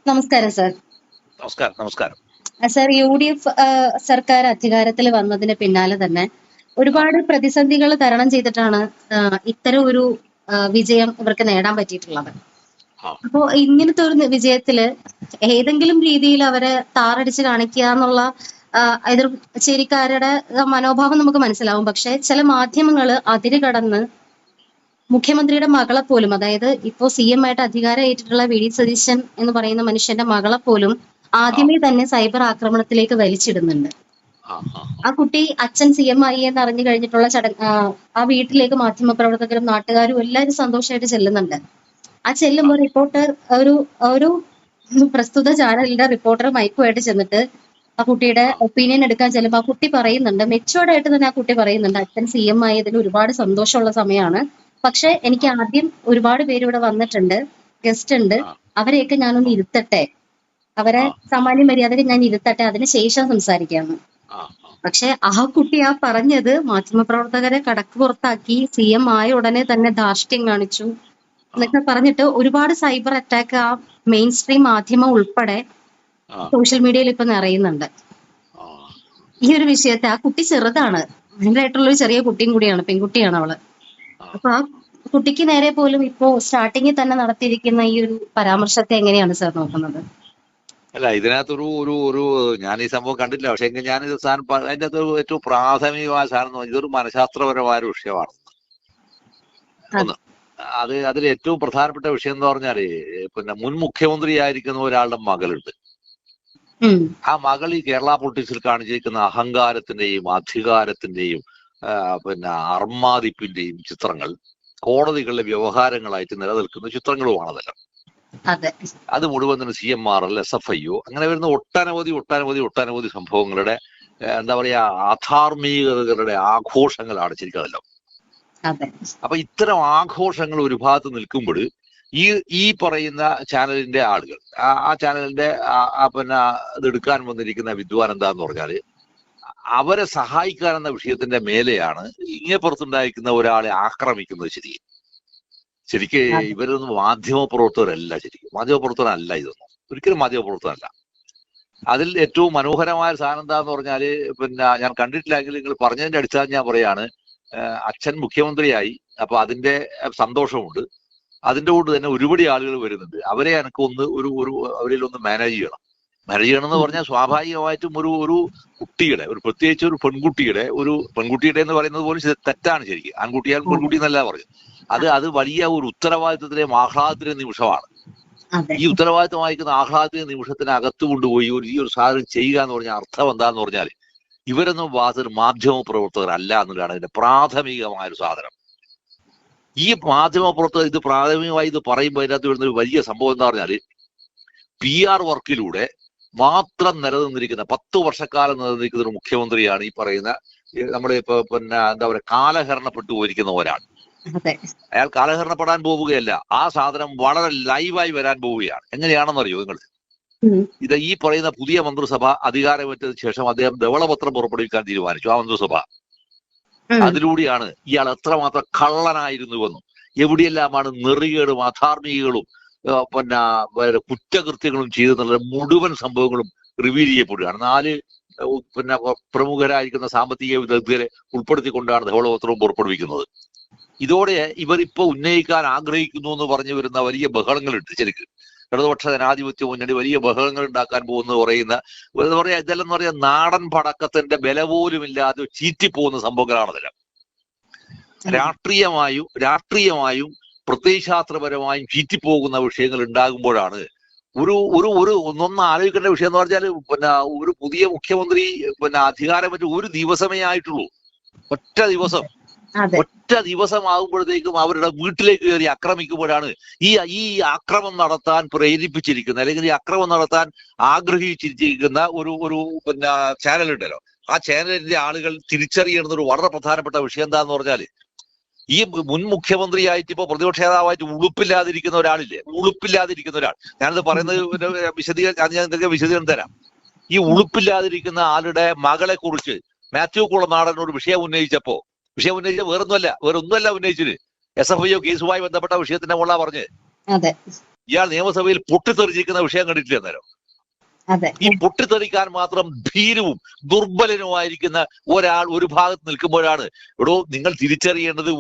നമസ്കാരം സർ. നമസ്കാരം. നമസ്കാരം. സർ, UDF സർക്കാർ അധികാരത്തിൽ വന്നതിന് പിന്നാലെ തന്നെ ഒരുപാട് പ്രതിസന്ധികൾ തരണം ചെയ്തിട്ടാണ് ഇത്തരം ഒരു വിജയം ഇവർക്ക് നേടാൻ പറ്റിയിട്ടുള്ളത്. അപ്പോ ഇങ്ങനത്തെ ഒരു വിജയത്തില് ഏതെങ്കിലും രീതിയിൽ അവരെ താറടിച്ച് കാണിക്കുക എന്നുള്ള എതിർ ചേരിക്കാരുടെ മനോഭാവം നമുക്ക് മനസ്സിലാവും. പക്ഷെ ചില മാധ്യമങ്ങള് അതിര് കടന്ന് മുഖ്യമന്ത്രിയുടെ മകളെ പോലും, അതായത് ഇപ്പോ CM ആയിട്ട് അധികാരം ഏറ്റിട്ടുള്ള VD സതീശൻ എന്ന് പറയുന്ന മനുഷ്യന്റെ മകളെ പോലും ആദ്യമേ തന്നെ സൈബർ ആക്രമണത്തിലേക്ക് വലിച്ചിടുന്നുണ്ട്. ആ കുട്ടി അച്ഛൻ CM ആയി എന്ന് അറിഞ്ഞു കഴിഞ്ഞിട്ടുള്ള ആ വീട്ടിലേക്ക് മാധ്യമപ്രവർത്തകരും നാട്ടുകാരും എല്ലാവരും സന്തോഷമായിട്ട് ചെല്ലുന്നുണ്ട്. ആ ചെല്ലുമ്പോൾ റിപ്പോർട്ടർ ഒരു ഒരു പ്രസ്തുത ചാനലിന്റെ റിപ്പോർട്ടർ മൈക്കുമായിട്ട് ചെന്നിട്ട് ആ കുട്ടിയുടെ ഒപ്പീനിയൻ എടുക്കാൻ ചെല്ലുമ്പോൾ ആ കുട്ടി പറയുന്നുണ്ട്, മെച്ചുവേർഡ് ആയിട്ട് തന്നെ ആ കുട്ടി പറയുന്നുണ്ട്, അച്ഛൻ CM ആയതിൽ ഒരുപാട് സന്തോഷമുള്ള സമയമാണ്. പക്ഷെ എനിക്ക് ആദ്യം ഒരുപാട് പേര് ഇവിടെ വന്നിട്ടുണ്ട്, ഗസ്റ്റ് ഉണ്ട്, അവരെയൊക്കെ ഞാനൊന്ന് ഇരുത്തട്ടെ, അവരെ സാമാന്യ മര്യാദയ്ക്ക് ഞാൻ ഇരുത്തട്ടെ, അതിനുശേഷം സംസാരിക്കാമെന്ന്. പക്ഷെ ആ കുട്ടി ആ പറഞ്ഞത് മാധ്യമപ്രവർത്തകരെ കടക്ക് പുറത്താക്കി, CM ആയ ഉടനെ തന്നെ ധാർഷ്ട്യം കാണിച്ചു എന്നൊക്കെ പറഞ്ഞിട്ട് ഒരുപാട് സൈബർ അറ്റാക്ക് ആ മെയിൻ സ്ട്രീം മാധ്യമം ഉൾപ്പെടെ സോഷ്യൽ മീഡിയയിൽ ഇപ്പൊ നിറയുന്നുണ്ട്. ഈ ഒരു വിഷയത്തെ, ആ കുട്ടി ചെറുതാണ്, ഭയങ്കരമായിട്ടുള്ള ഒരു ചെറിയ കുട്ടിയും കൂടിയാണ്, പെൺകുട്ടിയാണ് അവള്. അപ്പൊ ആ കുട്ടിക്ക് നേരെ പോലും ഇപ്പോ സ്റ്റാർട്ടിങ്ങിൽ തന്നെ നടത്തിയിരിക്കുന്ന ഈ ഒരു പരാമർശത്തെ എങ്ങനെയാണ് സാർ നോക്കുന്നത്? അല്ല, ഇതിനകത്തൊരു ഒരു ഒരു ഞാൻ ഈ സംഭവം കണ്ടില്ല. പക്ഷെ ഞാൻ ഇത് സാധനം അതിന്റെ അകത്ത് ഏറ്റവും പ്രാഥമികമായ സാധനം ഇതൊരു മനഃശാസ്ത്രപരമായ ഒരു വിഷയമാണ്. ഒന്ന് അതിൽ ഏറ്റവും പ്രധാനപ്പെട്ട വിഷയം എന്ന് പറഞ്ഞാല്, പിന്നെ മുൻ മുഖ്യമന്ത്രി ആയിരിക്കുന്ന ഒരാളുടെ മകളുണ്ട്. ആ മകൾ ഈ കേരള പൊളിറ്റിക്സിൽ കാണിച്ചിരിക്കുന്ന അഹങ്കാരത്തിന്റെയും അധികാരത്തിന്റെയും പിന്നെ അർമാദിപ്പിന്റെയും ചിത്രങ്ങൾ കോടതികളിലെ വ്യവഹാരങ്ങളായിട്ട് നിലനിൽക്കുന്ന ചിത്രങ്ങളുമാണതെല്ലാം. അത് മുഴുവൻ തന്നെ CMRL, SFIO അങ്ങനെ വരുന്ന ഒട്ടനവധി സംഭവങ്ങളുടെ എന്താ പറയാ അധാർമികതകളുടെ ആഘോഷങ്ങളാണ് ശരിക്കും അതെല്ലാം. അപ്പൊ ഇത്തരം ആഘോഷങ്ങൾ ഒരു ഭാഗത്ത് നിൽക്കുമ്പോൾ ഈ പറയുന്ന ചാനലിന്റെ ആളുകൾ, ആ ചാനലിന്റെ പിന്നെ ഇതെടുക്കാൻ വന്നിരിക്കുന്ന വിദ്വാൻ എന്താന്ന് പറഞ്ഞാല്, അവരെ സഹായിക്കാനെന്ന വിഷയത്തിന്റെ മേലെയാണ് ഇങ്ങേപ്പുറത്തുണ്ടായിരിക്കുന്ന ഒരാളെ ആക്രമിക്കുന്നത്. ശരിക്ക് ഇവരൊന്നും മാധ്യമപ്രവർത്തകരല്ല. മാധ്യമപ്രവർത്തകരല്ല ഇതൊന്നും, ഒരിക്കലും മാധ്യമപ്രവർത്തകരല്ല. അതിൽ ഏറ്റവും മനോഹരമായ സാധനം എന്താന്ന് പറഞ്ഞാല്, പിന്നെ ഞാൻ കണ്ടിട്ടില്ലെങ്കിൽ നിങ്ങൾ പറഞ്ഞതിന്റെ അടിസ്ഥാനം ഞാൻ പറയാണ്, അച്ഛൻ മുഖ്യമന്ത്രിയായി, അപ്പൊ അതിന്റെ സന്തോഷമുണ്ട്. അതിന്റെ കൊണ്ട് തന്നെ ഒരുപടി ആളുകൾ വരുന്നുണ്ട്. അവരെ എനിക്കൊന്ന് അവരിലൊന്ന് മാനേജ് ചെയ്യണം എന്ന് പറഞ്ഞാൽ സ്വാഭാവികമായിട്ടും ഒരു കുട്ടിയുടെ, പ്രത്യേകിച്ച് ഒരു പെൺകുട്ടിയുടെ എന്ന് പറയുന്നത് പോലും തെറ്റാണ് ശരിക്കും. ആൺകുട്ടിയാൽ പെൺകുട്ടി എന്നല്ല പറഞ്ഞു. അത് വലിയ ഒരു ഉത്തരവാദിത്വത്തിന്റെയും ആഹ്ലാദത്തിന്റെയും നിമിഷമാണ്. ഈ ഉത്തരവാദിത്വം വായിക്കുന്ന ആഹ്ലാദത്തിന്റെ നിമിഷത്തിനകത്ത് കൊണ്ടുപോയി ഈ ഒരു സാധനം ചെയ്യുക എന്ന് പറഞ്ഞാൽ അർത്ഥം എന്താന്ന് പറഞ്ഞാൽ, ഇവരൊന്നും മാധ്യമ പ്രവർത്തകരല്ല എന്നുള്ളതാണ് ഇതിന്റെ പ്രാഥമികമായ ഒരു സാധനം. ഈ മാധ്യമ പ്രവർത്തകർ ഇത് പ്രാഥമികമായി ഇത് പറയുമ്പോൾ അതിനകത്ത് വരുന്ന ഒരു വലിയ സംഭവം എന്താ പറഞ്ഞാല്, PR വർക്കിലൂടെ മാത്രം നിലനിന്നിരിക്കുന്ന 10 വർഷക്കാലം നിലനിന്നിരിക്കുന്ന ഒരു മുഖ്യമന്ത്രിയാണ് ഈ പറയുന്ന നമ്മുടെ ഇപ്പൊ പിന്നെ എന്താ പറയുക കാലഹരണപ്പെട്ടു പോയിരിക്കുന്ന ഒരാൾ. അയാൾ കാലഹരണപ്പെടാൻ പോവുകയല്ല, ആ സാധനം വളരെ ലൈവായി വരാൻ പോവുകയാണ്. എങ്ങനെയാണെന്നറിയോ നിങ്ങൾ? ഇത് ഈ പറയുന്ന പുതിയ മന്ത്രിസഭ അധികാരമേറ്റതിന് ശേഷം അദ്ദേഹം ധവളപത്രം പുറപ്പെടുവിക്കാൻ തീരുമാനിച്ചു. ആ മന്ത്രിസഭ അതിലൂടെയാണ് ഇയാൾ എത്രമാത്രം കള്ളനായിരുന്നുവെന്നും എവിടെയെല്ലാമാണ് നെറികേടും അധാർമികകളും പിന്നെ കുറ്റകൃത്യങ്ങളും ചെയ്തെന്നുള്ള മുഴുവൻ സംഭവങ്ങളും റിവീൽ ചെയ്യപ്പെടുകയാണ്. 4 പിന്നെ പ്രമുഖരായിരിക്കുന്ന സാമ്പത്തിക വിദഗ്ധരെ ഉൾപ്പെടുത്തിക്കൊണ്ടാണ് ധവളപത്രവും പുറപ്പെടുവിക്കുന്നത്. ഇതോടെ ഇവരിപ്പോ ഉന്നയിക്കാൻ ആഗ്രഹിക്കുന്നു എന്ന് പറഞ്ഞു വരുന്ന വലിയ ബഹളങ്ങളുണ്ട്. ശരിക്കും ഇടതുപക്ഷ ജനാധിപത്യ മുന്നണി വലിയ ബഹളങ്ങൾ ഉണ്ടാക്കാൻ പോകുന്നു പറയുന്ന എന്താ പറയാ, ഇതെല്ലാം എന്ന് പറയാ നാടൻ പടക്കത്തിന്റെ ബല പോലും ഇല്ലാതെ ചീറ്റിപ്പോകുന്ന സംഭവങ്ങളാണതെല്ലാം. രാഷ്ട്രീയമായും പ്രത്യയശാസ്ത്രപരമായും ചീറ്റിപ്പോകുന്ന വിഷയങ്ങൾ ഉണ്ടാകുമ്പോഴാണ് ഒന്നൊന്ന് ആലോചിക്കേണ്ട വിഷയം എന്ന് പറഞ്ഞാൽ, പിന്നെ ഒരു പുതിയ മുഖ്യമന്ത്രി അധികാരമേറ്റ് ഒരു ദിവസമേ ആയിട്ടുള്ളൂ. ഒറ്റ ദിവസമാകുമ്പോഴത്തേക്കും അവരുടെ വീട്ടിലേക്ക് കയറി ആക്രമിക്കുമ്പോഴാണ് ഈ ആക്രമണം നടത്താൻ പ്രേരിപ്പിച്ചിരിക്കുന്ന, അല്ലെങ്കിൽ ഈ ആക്രമണം നടത്താൻ ആഗ്രഹിച്ചിരിക്കുന്ന ഒരു ചാനലുണ്ടല്ലോ, ആ ചാനലിന്റെ ആളുകൾ തിരിച്ചറിയുന്ന ഒരു വളരെ പ്രധാനപ്പെട്ട വിഷയം എന്താന്ന് പറഞ്ഞാല്, ഈ മുൻ മുഖ്യമന്ത്രിയായിട്ട് ഇപ്പൊ പ്രതിപക്ഷ നേതാവായിട്ട് ഉളുപ്പില്ലാതിരിക്കുന്ന ഒരാളില്ലേ, ഞാനത് പറയുന്നത് ഞാൻ വിശദീകരണം തരാം. ഈ ഉളുപ്പില്ലാതിരിക്കുന്ന ആളുടെ മകളെ കുറിച്ച് മാത്യു കുളനാടൻ ഒരു വിഷയം ഉന്നയിച്ച വേറൊന്നുമല്ല ഉന്നയിച്ചത്, SFIO കേസുമായി ബന്ധപ്പെട്ട വിഷയത്തിന്റെ മുള്ള പറഞ്ഞ് ഇയാൾ നിയമസഭയിൽ പൊട്ടിത്തെറിച്ചിരിക്കുന്ന വിഷയം കണ്ടിട്ടില്ല അന്നേരം. അതെ. ഈ പൊട്ടിത്തെറിക്കാൻ മാത്രം ഭീരുവും ദുർബലനുമായിരിക്കുന്ന ഒരാൾ ഒരു ഭാഗത്ത് നിൽക്കുമ്പോഴാണ് നിങ്ങൾ തിരിച്ചറിയേണ്ടത്.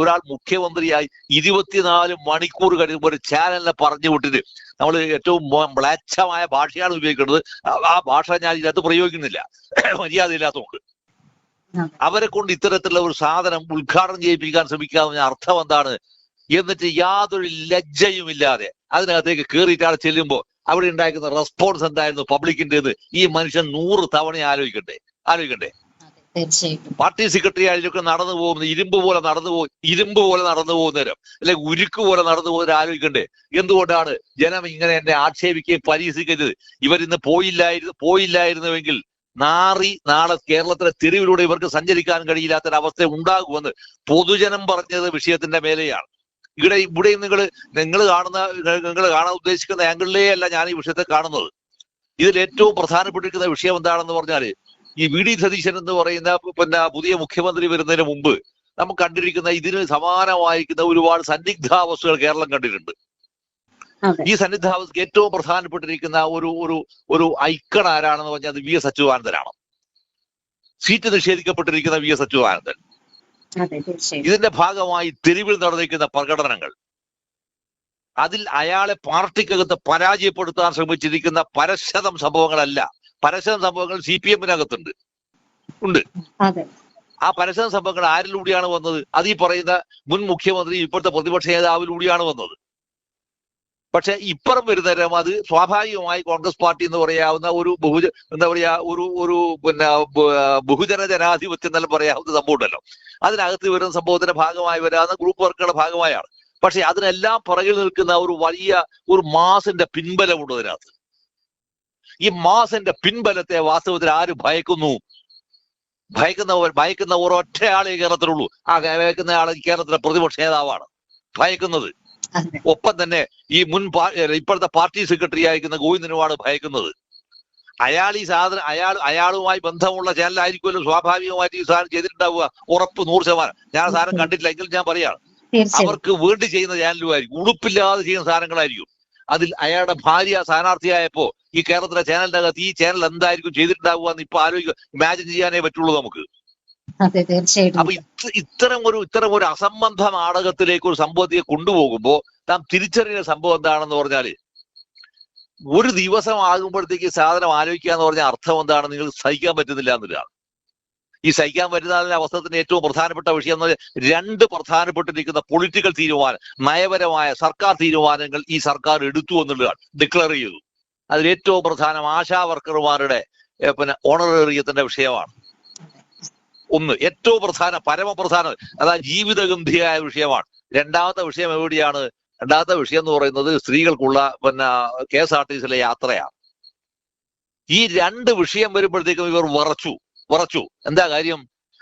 ഒരാൾ മുഖ്യമന്ത്രിയായി 24 മണിക്കൂർ കഴിയുമ്പോൾ ഒരു ചാനലിനെ പറഞ്ഞു വിട്ടിട്ട് നമ്മൾ ഏറ്റവും മ്ലേച്ഛമായ ഭാഷയാണ് ഉപയോഗിക്കുന്നത്. ആ ഭാഷ ഞാൻ ഇതിനകത്ത് പ്രയോഗിക്കുന്നില്ല, മര്യാദയില്ലാത്തവർക്ക്. അവരെ കൊണ്ട് ഇത്തരത്തിലുള്ള ഒരു സാധനം ഉദ്ഘാടനം ചെയ്യിപ്പിക്കാൻ ശ്രമിക്കാവുന്ന അർത്ഥം എന്താണ്? എന്നിട്ട് യാതൊരു ലജ്ജയുമില്ലാതെ അതിനകത്തേക്ക് കയറിയിട്ടാണ് ചെല്ലുമ്പോൾ അവിടെ ഉണ്ടാക്കുന്ന റെസ്പോൺസ് എന്തായിരുന്നു പബ്ലിക്കിൻ്റെത്? ഈ മനുഷ്യൻ 100 തവണ ആലോചിക്കണ്ടേ? പാർട്ടി സെക്രട്ടറി ആയാലൊക്കെ നടന്നു പോകുന്നത് ഇരുമ്പ് പോലെ നടന്നു പോകുന്നേരം, അല്ലെങ്കിൽ ഉരുക്ക് പോലെ നടന്നു പോകുന്നവർ ആലോചിക്കണ്ടേ? എന്തുകൊണ്ടാണ് ജനം ഇങ്ങനെ എന്നെ ആക്ഷേപിക്കുകയും പരിഹസിക്കരുത്? ഇവരിന്ന് പോയില്ലായിരുന്നുവെങ്കിൽ നാളെ കേരളത്തിലെ തെരുവിലൂടെ ഇവർക്ക് സഞ്ചരിക്കാൻ കഴിയില്ലാത്തൊരവസ്ഥ ഉണ്ടാകുമെന്ന് പൊതുജനം പറഞ്ഞത് വിഷയത്തിന്റെ മേലെയാണ്. ഇവിടെയും നിങ്ങൾ കാണാൻ ഉദ്ദേശിക്കുന്ന ആംഗിളിലേ അല്ല ഞാൻ ഈ വിഷയത്തെ കാണുന്നത്. ഇതിൽ ഏറ്റവും പ്രധാനപ്പെട്ടിരിക്കുന്ന വിഷയം എന്താണെന്ന് പറഞ്ഞാല്, ഈ വി ഡി സതീശൻ എന്ന് പറയുന്ന പുതിയ മുഖ്യമന്ത്രി വരുന്നതിന് മുമ്പ് നമുക്ക് കണ്ടിരിക്കുന്ന ഇതിന് സമാനമായിരിക്കുന്ന ഒരുപാട് സന്നിഗ്ധാവസ്ഥകൾ കേരളം കണ്ടിട്ടുണ്ട്. ഈ സന്നിഗ്ധാവസ്ഥയ്ക്ക് ഏറ്റവും പ്രധാനപ്പെട്ടിരിക്കുന്ന ഒരു ഐക്കൺ ആരാണെന്ന് പറഞ്ഞാൽ അത് വി എസ് അച്യുതാനന്ദനാണ്. സീറ്റ് നിഷേധിക്കപ്പെട്ടിരിക്കുന്ന വി എസ് അച്യുതാനന്ദൻ. ഇതിന്റെ ഭാഗമായി തെരുവിൽ നടന്നിരിക്കുന്ന പ്രകടനങ്ങൾ, അതിൽ അയാളെ പാർട്ടിക്കകത്ത് പരാജയപ്പെടുത്താൻ ശ്രമിച്ചിരിക്കുന്ന പരശതം സംഭവങ്ങളല്ല. പരശതം സംഭവങ്ങൾ CPM-നകത്തുണ്ട്. ആ പരശതം സംഭവങ്ങൾ ആരിലൂടെയാണ് വന്നത്? അത് ഈ പറയുന്ന മുൻ മുഖ്യമന്ത്രി ഇപ്പോഴത്തെ പ്രതിപക്ഷ നേതാവിലൂടെയാണ് വന്നത്. പക്ഷെ ഇപ്പുറം വരുന്നേരം അത് സ്വാഭാവികമായി കോൺഗ്രസ് പാർട്ടി എന്ന് പറയാവുന്ന ഒരു ബഹുജന ജനാധിപത്യം എന്നെല്ലാം പറയാവുന്ന സംഭവം ഉണ്ടല്ലോ, അതിനകത്ത് വരുന്ന സംഭവത്തിന്റെ ഭാഗമായി വരാവുന്ന ഗ്രൂപ്പ് വർക്കുകളുടെ ഭാഗമായാണ്. പക്ഷെ അതിനെല്ലാം പുറകിൽ നിൽക്കുന്ന ഒരു മാസിന്റെ പിൻബലമുണ്ട് അതിനകത്ത്. ഈ മാസിന്റെ പിൻബലത്തെ വാസ്തവത്തിൽ ആര് ഭയക്കുന്നു? ഭയക്കുന്ന ഒരൊറ്റയാളെ കേരളത്തിലുള്ളൂ. ആ ഭയക്കുന്ന ആളെ കേരളത്തിലെ പ്രതിപക്ഷ നേതാവാണ് ഭയക്കുന്നത്. ഒപ്പം തന്നെ ഈ ഇപ്പോഴത്തെ പാർട്ടി സെക്രട്ടറി ആയിരിക്കുന്ന ഗോവിന്ദനുമാണ് ഭയക്കുന്നത്. അയാളുമായി ബന്ധമുള്ള ചാനലായിരിക്കുമല്ലോ സ്വാഭാവികമായിട്ട് ഈ സാധനം ചെയ്തിട്ടുണ്ടാവുക. ഉറപ്പ് 100%. ഞാൻ സാധനം കണ്ടിട്ടില്ല എങ്കിലും ഞാൻ പറയാണ്, അവർക്ക് വേണ്ടി ചെയ്യുന്ന ചാനലുമായിരിക്കും, ഉടുപ്പില്ലാതെ ചെയ്യുന്ന സാധനങ്ങളായിരിക്കും. അതിൽ അയാളുടെ ഭാര്യ സ്ഥാനാർത്ഥിയായപ്പോ ഈ കേരളത്തിലെ ചാനലിനകത്ത് ഈ ചാനൽ എന്തായിരിക്കും ചെയ്തിട്ടുണ്ടാവുക എന്ന് ഇപ്പൊ ഇമാജിൻ ചെയ്യാനേ പറ്റുള്ളൂ നമുക്ക്. അപ്പൊ ഇത്തരം ഒരു അസംബന്ധ നാടകത്തിലേക്ക് ഒരു സംഭവത്തെ കൊണ്ടുപോകുമ്പോ നാം തിരിച്ചറിയുന്ന സംഭവം എന്താണെന്ന് പറഞ്ഞാല്, ഒരു ദിവസം ആകുമ്പോഴത്തേക്ക് സാധനം ആലോചിക്കുക എന്ന് പറഞ്ഞ അർത്ഥം എന്താണ്? നിങ്ങൾ സഹിക്കാൻ പറ്റുന്നില്ല എന്നുള്ളതാണ്. ഈ സഹിക്കാൻ പറ്റുന്ന അവസരത്തിന്റെ ഏറ്റവും പ്രധാനപ്പെട്ട വിഷയം എന്ന് പറഞ്ഞാൽ 2 പ്രധാനപ്പെട്ടിരിക്കുന്ന പൊളിറ്റിക്കൽ തീരുമാനം, നയപരമായ സർക്കാർ തീരുമാനങ്ങൾ ഈ സർക്കാർ എടുത്തു എന്നുള്ളതാണ്, ഡിക്ലെയർ ചെയ്തു. അതിൽ ഏറ്റവും പ്രധാനം ആശാ വർക്കർമാരുടെ ഓണറേറിയത്തിന്റെ വിഷയമാണ്. ഏറ്റവും പരമപ്രധാനം, അതായത് ജീവിതഗന്ധിയായ വിഷയമാണ്. രണ്ടാമത്തെ വിഷയം എവിടെയാണ്? രണ്ടാമത്തെ വിഷയം എന്ന് പറയുന്നത് സ്ത്രീകൾക്കുള്ള KSRTCയിലെ യാത്രയാണ്. ഈ 2 വിഷയം വരുമ്പോഴത്തേക്കും ഇവർ വിറച്ചു. എന്താ കാര്യം?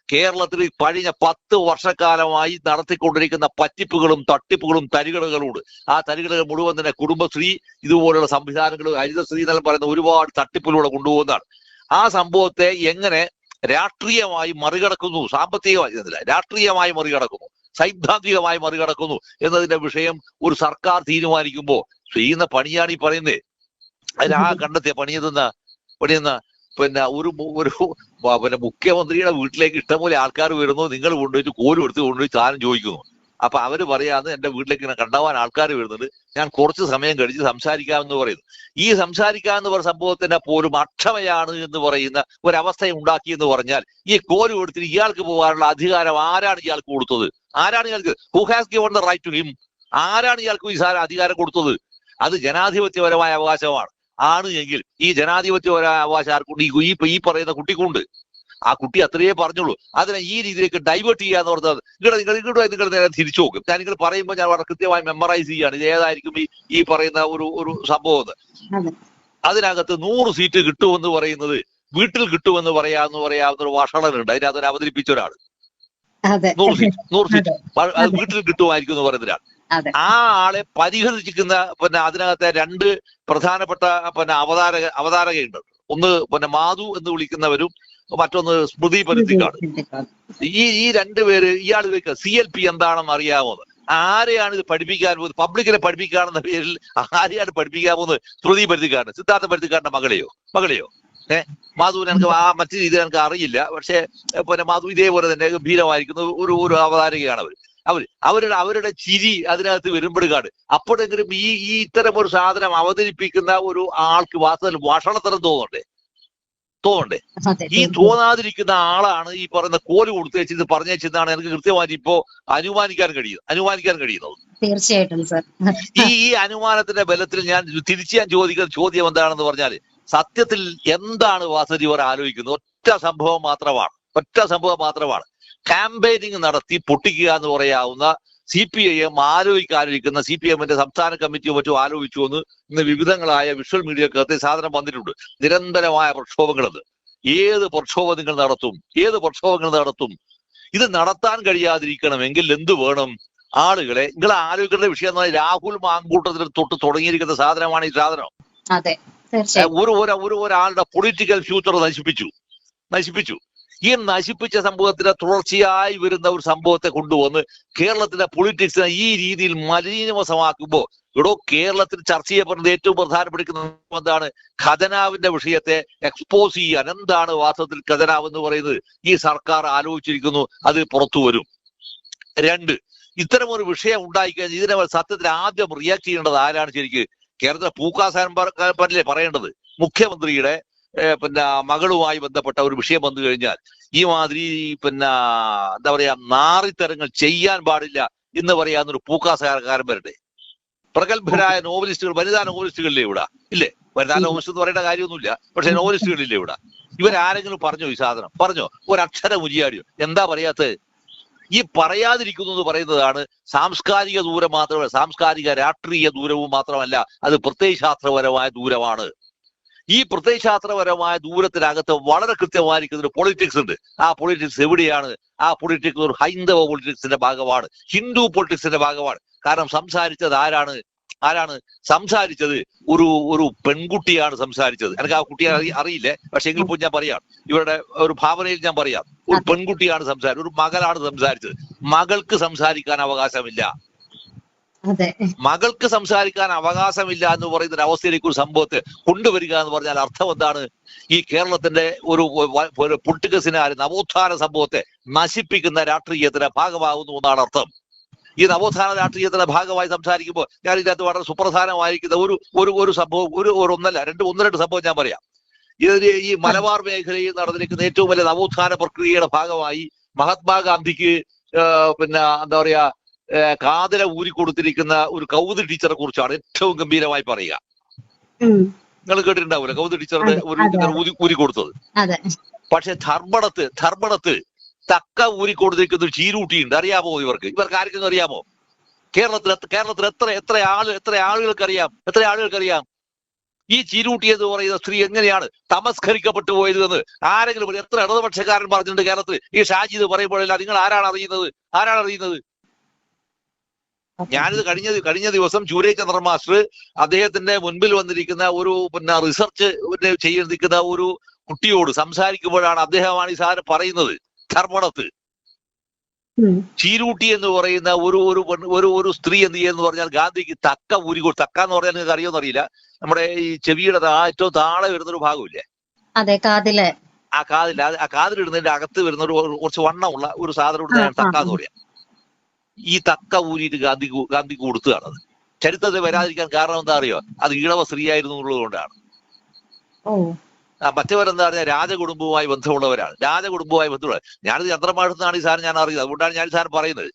കേരളത്തിൽ കഴിഞ്ഞ 10 വർഷക്കാലമായി നടത്തിക്കൊണ്ടിരിക്കുന്ന പറ്റിപ്പുകളും തട്ടിപ്പുകളും തരികിടകളുണ്ട്. ആ തരികിടകൾ മുഴുവൻ തന്നെ കുടുംബശ്രീ ഇതുപോലുള്ള സംവിധാനങ്ങൾ, ഹരിതശ്രീ എന്നെല്ലാം പറയുന്ന ഒരുപാട് തട്ടിപ്പിലൂടെ കൊണ്ടുപോകുന്നതാണ്. ആ സംഭവത്തെ എങ്ങനെ രാഷ്ട്രീയമായി മറികടക്കുന്നു, സാമ്പത്തികമായി രാഷ്ട്രീയമായി മറികടക്കുന്നു, സൈദ്ധാന്തികമായി മറികടക്കുന്നു എന്നതിന്റെ വിഷയം ഒരു സർക്കാർ തീരുമാനിക്കുമ്പോൾ ചെയ്യുന്ന പണിയാണ് ഈ പറയുന്നത്. അതിനാ കണ്ടെത്തിയ പണിയെന്ന മുഖ്യമന്ത്രിയുടെ വീട്ടിലേക്ക് ഇഷ്ടംപോലെ ആൾക്കാർ വരുന്നു, നിങ്ങൾ കൊണ്ടുപോയിട്ട് കൊണ്ടുപോയി സാധനം ചോദിക്കുന്നു. അപ്പൊ അവര് പറയാന്ന് എന്റെ വീട്ടിലേക്ക് ഇങ്ങനെ കണ്ടാവാൻ ആൾക്കാർ വരുന്നുണ്ട്, ഞാൻ കുറച്ച് സമയം കഴിച്ച് സംസാരിക്കാമെന്ന് പറയുന്നു. ഈ സംസാരിക്കാമെന്ന് പറയുന്ന സംഭവത്തിന്റെ പോലും അക്ഷമയാണ് എന്ന് പറയുന്ന ഒരവസ്ഥ ഉണ്ടാക്കി എന്ന് പറഞ്ഞാൽ, ഈ കോല് കൊടുത്തിട്ട് ഇയാൾക്ക് പോകാനുള്ള അധികാരം ആരാണ് ഇയാൾക്ക് കൊടുത്തത്? ആരാണ് ഇയാൾക്ക്? Who has given the right to him? ആരാണ് ഇയാൾക്ക് ഈ അധികാരം കൊടുത്തത്? അത് ജനാധിപത്യപരമായ അവകാശമാണ്. ആണ് എങ്കിൽ ഈ ജനാധിപത്യപരമായ അവകാശം ആർക്കുണ്ട്? ഈ പറയുന്ന കുട്ടിക്കുണ്ട്. ആ കുട്ടി അത്രയേ പറഞ്ഞുള്ളൂ. അതിനെ ഈ രീതിയിലേക്ക് ഡൈവേർട്ട് ചെയ്യാന്ന് പറഞ്ഞത് നിങ്ങൾ നേരെ തിരിച്ചു നോക്കും. ഞാൻ നിങ്ങൾ പറയുമ്പോൾ ഞാൻ വളരെ കൃത്യമായി മെമ്മറൈസ് ചെയ്യാണ് ഇത് ഏതായിരിക്കും ഈ പറയുന്ന ഒരു സംഭവം. അതിനകത്ത് 100 സീറ്റ് കിട്ടുമെന്ന് പറയുന്നത് വീട്ടിൽ കിട്ടുമെന്ന് പറയാവുന്ന ഒരു വഷളനുണ്ട്. അതിനകത്ത് ഒരു അവതരിപ്പിച്ച ഒരാൾ 100 സീറ്റ് വീട്ടിൽ കിട്ടുമായിരിക്കും എന്ന് പറയുന്ന ഒരാൾ. ആ ആളെ പരിഹസിക്കുന്ന അതിനകത്തെ 2 പ്രധാനപ്പെട്ട അവതാരകയുണ്ട്. ഒന്ന് മാധു എന്ന് വിളിക്കുന്നവരും മറ്റൊന്ന് സ്മൃതി പരുത്തിക്കാട്. ഈ 2 പേര് ഇയാൾ ചോദിക്കുക CLP എന്താണെന്ന് അറിയാമോ? ആരെയാണ് ഇത് പഠിപ്പിക്കാൻ പോകുന്നത്? പബ്ലിക്കിനെ പഠിപ്പിക്കാണെന്ന പേരിൽ ആരെയാണ് പഠിപ്പിക്കാൻ പോകുന്നത്? ശ്രുതി പരുത്തിക്കാരൻ, സിദ്ധാർത്ഥ പരുത്തിക്കാരന്റെ മകളെയോ മാധുവിനെ എനിക്ക് ആ മറ്റു രീതി എനിക്ക് അറിയില്ല. പക്ഷെ പിന്നെ മാധു ഇതേപോലെ തന്നെ ഗംഭീരമായിരിക്കുന്ന ഒരു അവതാരകയാണ് അവരുടെ ചിരി അതിനകത്ത് വരുമ്പോഴാണ് അപ്പോഴെങ്കിലും ഈ ഇത്തരം ഒരു സാധനം അവതരിപ്പിക്കുന്ന ഒരു ആൾക്ക് വാസ്തവത്തിൽ വഷളത്തരം തോന്നണ്ടേ? ഈ തോന്നാതിരിക്കുന്ന ആളാണ് ഈ പറയുന്ന കോല് കൊടുത്തേച്ച് ഇത് പറഞ്ഞേച്ചെന്നാണ് എനിക്ക് കൃത്യമായിട്ട് ഇപ്പോ അനുമാനിക്കാൻ കഴിയുന്നത്. തീർച്ചയായിട്ടും സർ. ഈ അനുമാനത്തിന്റെ ബലത്തിൽ ഞാൻ ചോദിക്കുന്ന ചോദ്യം എന്താണെന്ന് പറഞ്ഞാൽ, സത്യത്തിൽ എന്താണ് വാസുദേവ് അവർ ആലോചിക്കുന്നത്? ഒറ്റ സംഭവം മാത്രമാണ്. ക്യാമ്പയിനിങ് നടത്തി പൊട്ടിക്കുക എന്ന് പറയാവുന്ന CPIM ആലോചിക്കുന്ന CPM-ന്റെ സംസ്ഥാന കമ്മിറ്റിയോ മറ്റോ ആലോചിച്ചു എന്ന് ഇന്ന് വിവിധങ്ങളായ വിഷ്വൽ മീഡിയക്കകത്ത് സാധനം വന്നിട്ടുണ്ട്. നിരന്തരമായ പ്രക്ഷോഭങ്ങളത്. ഏത് പ്രക്ഷോഭങ്ങൾ നടത്തും? ഇത് നടത്താൻ കഴിയാതിരിക്കണമെങ്കിൽ എന്ത് വേണം? ആളുകളെ നിങ്ങൾ ആലോചിക്കേണ്ട വിഷയം എന്ന് പറഞ്ഞാൽ രാഹുൽ മാങ്കൂട്ടത്തിൽ തൊട്ട് തുടങ്ങിയിരിക്കുന്ന സാധനമാണ് ഈ സാധനം. ഒരാളുടെ പൊളിറ്റിക്കൽ ഫ്യൂച്ചർ നശിപ്പിച്ചു. ഈ നശിപ്പിച്ച സംഭവത്തിന് തുടർച്ചയായി വരുന്ന ഒരു സംഭവത്തെ കൊണ്ടുവന്ന് കേരളത്തിന്റെ പൊളിറ്റിക്സിനെ ഈ രീതിയിൽ മലിനവശമാക്കുമ്പോൾ കേരളത്തിൽ ചർച്ച ചെയ്യപ്പെടുന്നത് ഏറ്റവും പ്രധാനപ്പെടുന്ന എന്താണ്? ഖജനാവിന്റെ വിഷയത്തെ എക്സ്പോസ് ചെയ്യാൻ. എന്താണ് വാസ്തവത്തിൽ ഖജനാവ് എന്ന് പറയുന്നത്? ഈ സർക്കാർ ആലോചിച്ചിരിക്കുന്നു, അത് പുറത്തു വരും. 2, ഇത്തരം ഒരു വിഷയം ഉണ്ടായിക്കഴിഞ്ഞാൽ ഇതിനെ സത്യത്തിൽ ആദ്യം റിയാക്ട് ചെയ്യേണ്ടത് ആരാണ്? ശരിക്ക് കേരളത്തിലെ പൂക്കാസാരല്ലേ പറയേണ്ടത്? മുഖ്യമന്ത്രിയുടെ മകളുമായി ബന്ധപ്പെട്ട ഒരു വിഷയം വന്നു കഴിഞ്ഞാൽ ഈ മാതിരി എന്താ പറയാ നാറിത്തരങ്ങൾ ചെയ്യാൻ പാടില്ല എന്ന് പറയാവുന്നൊരു പൂക്കാസാരക്കാരൻ വരട്ടെ. പ്രഗത്ഭരായ നോവലിസ്റ്റുകൾ, വനിതാ നോവലിസ്റ്റുകളില്ലേ ഇവിടെ? ഇല്ലേ? വനിതാ നോവലിസ്റ്റ് എന്ന് പറയേണ്ട കാര്യമൊന്നുമില്ല, പക്ഷെ നോവലിസ്റ്റുകളില്ലേ ഇവിടെ? ഇവരാരെങ്കിലും പറഞ്ഞോ ഈ സാധനം? പറഞ്ഞോ? ഒരക്ഷരം ഉരിയാടിയോ? എന്താ പറയാത്തത്? ഈ പറയാതിരിക്കുന്നു എന്ന് പറയുന്നതാണ് സാംസ്കാരിക ദൂരം മാത്രമല്ല, സാംസ്കാരിക രാഷ്ട്രീയ ദൂരവും മാത്രമല്ല, അത് പ്രത്യയശാസ്ത്രപരമായ ദൂരമാണ്. ഈ പ്രത്യയശാസ്ത്രപരമായ ദൂരത്തിനകത്ത് വളരെ കൃത്യമായിരിക്കുന്ന ഒരു പൊളിറ്റിക്സ് ഉണ്ട്. ആ പൊളിറ്റിക്സ് എവിടെയാണ്? ആ പൊളിറ്റിക്സ് ഒരു ഹൈന്ദവ പൊളിറ്റിക്സിന്റെ ഭാഗമാണ്, ഹിന്ദു പൊളിറ്റിക്സിന്റെ ഭാഗമാണ്. കാരണം സംസാരിച്ചത് ആരാണ് സംസാരിച്ചത്? ഒരു പെൺകുട്ടിയാണ് സംസാരിച്ചത്. എനിക്ക് ആ കുട്ടിയെ അറിയില്ലേ, പക്ഷെ എങ്കിൽ പോയി ഞാൻ പറയാം, ഇവരുടെ ഒരു ഭാവനയിൽ ഞാൻ പറയാം. ഒരു പെൺകുട്ടിയാണ് സംസാരിച്ചത്, ഒരു മകളാണ് സംസാരിച്ചത്. മകൾക്ക് സംസാരിക്കാൻ അവകാശമില്ല. മകൾക്ക് സംസാരിക്കാൻ അവകാശമില്ല എന്ന് പറയുന്ന ഒരു അവസ്ഥയിലേക്ക് ഒരു സംഭവത്തെ കൊണ്ടുവരിക എന്ന് പറഞ്ഞാൽ അർത്ഥം എന്താണ്? ഈ കേരളത്തിന്റെ ഒരു പൊളിറ്റിക്കൽ നവോത്ഥാന സംഭവത്തെ നശിപ്പിക്കുന്ന രാഷ്ട്രീയത്തിന്റെ ഭാഗമാകുന്നു എന്നാണ് അർത്ഥം. ഈ നവോത്ഥാന രാഷ്ട്രീയത്തിന്റെ ഭാഗമായി സംസാരിക്കുമ്പോൾ ഞാൻ ഇതിനകത്ത് വളരെ സുപ്രധാനമായിരിക്കുന്ന ഒരു സംഭവം, ഒന്ന് രണ്ട് സംഭവം ഞാൻ പറയാം. ഈ മലബാർ മേഖലയിൽ നടന്നിരിക്കുന്ന ഏറ്റവും വലിയ നവോത്ഥാന പ്രക്രിയയുടെ ഭാഗമായി മഹാത്മാഗാന്ധിക്ക് എന്താ പറയാ കാതല ഊരിക്കൊടുത്തിരിക്കുന്ന ഒരു കൗതുക ടീച്ചറെ കുറിച്ചാണ് ഏറ്റവും ഗംഭീരമായി പറയുക. നിങ്ങൾ കേട്ടിട്ടുണ്ടാവില്ല കൗതുക ടീച്ചറുടെ ഊരിക്കൊടുത്തത്? പക്ഷെ ധർമ്മടത്ത് തക്ക ഊരിക്കൊടുത്തിരിക്കുന്ന ഒരു ചീരൂട്ടിയുണ്ട്. അറിയാമോ? ഇവർക്ക് ആർക്കെങ്കിലും അറിയാമോ? കേരളത്തിൽ എത്ര ആളുകൾക്കറിയാം ഈ ചീരൂട്ടി എന്ന് പറയുന്ന സ്ത്രീ എങ്ങനെയാണ് തമസ്കരിക്കപ്പെട്ടു പോയത് എന്ന്? ആരെങ്കിലും എത്ര ഇടതുപക്ഷക്കാരൻ പറഞ്ഞിട്ടുണ്ട് കേരളത്തിൽ? ഈ ഷാജിദ് പറയുമ്പോഴല്ല നിങ്ങൾ ആരാണ് അറിയുന്നത്? ഞാനിത് കഴിഞ്ഞ ദിവസം ചൂരേചന്ദ്രൻ മാസ്റ്റർ അദ്ദേഹത്തിന്റെ മുൻപിൽ വന്നിരിക്കുന്ന ഒരു റിസർച്ച് ചെയ്തിരിക്കുന്ന ഒരു കുട്ടിയോട് സംസാരിക്കുമ്പോഴാണ് അദ്ദേഹമാണ് ഈ സാധനം പറയുന്നത്. ധർമ്മടത്ത് ചീരൂട്ടി എന്ന് പറയുന്ന ഒരു സ്ത്രീ എന്ത് ചെയ്യുന്നു പറഞ്ഞാൽ ഗാന്ധിക്ക് തക്ക എന്ന് പറഞ്ഞാൽ നിങ്ങൾക്ക് അറിയോന്ന് അറിയില്ല. നമ്മുടെ ഈ ചെവിയുടെ ഏറ്റവും താഴെ വരുന്നൊരു ഭാഗമില്ലേ? ആ കാതിലിടുന്നതിന്റെ അകത്ത് വരുന്ന കുറച്ച് വണ്ണമുള്ള ഒരു സാധനം ഇടുന്നതാണ് തക്ക എന്ന് പറയാം. ഈ തക്ക ഊരിയിട്ട് ഗാന്ധിക്ക് കൊടുത്തതാണത്. ചരിത്രത്തിൽ വരാതിരിക്കാൻ കാരണം എന്താ അറിയോ? അത് ഈഴവ സ്ത്രീയായിരുന്നു എന്നുള്ളത് കൊണ്ടാണ്. മറ്റവരെന്താ പറഞ്ഞാൽ രാജകുടുംബവുമായി ബന്ധമുള്ളവരാണ്. ഞാനിത് ചന്ദ്രമാഷത്താണ് ഈ സാധനം ഞാൻ അറിയുന്നത്, അതുകൊണ്ടാണ് ഞാൻ ഈ സാധനം പറയുന്നത്.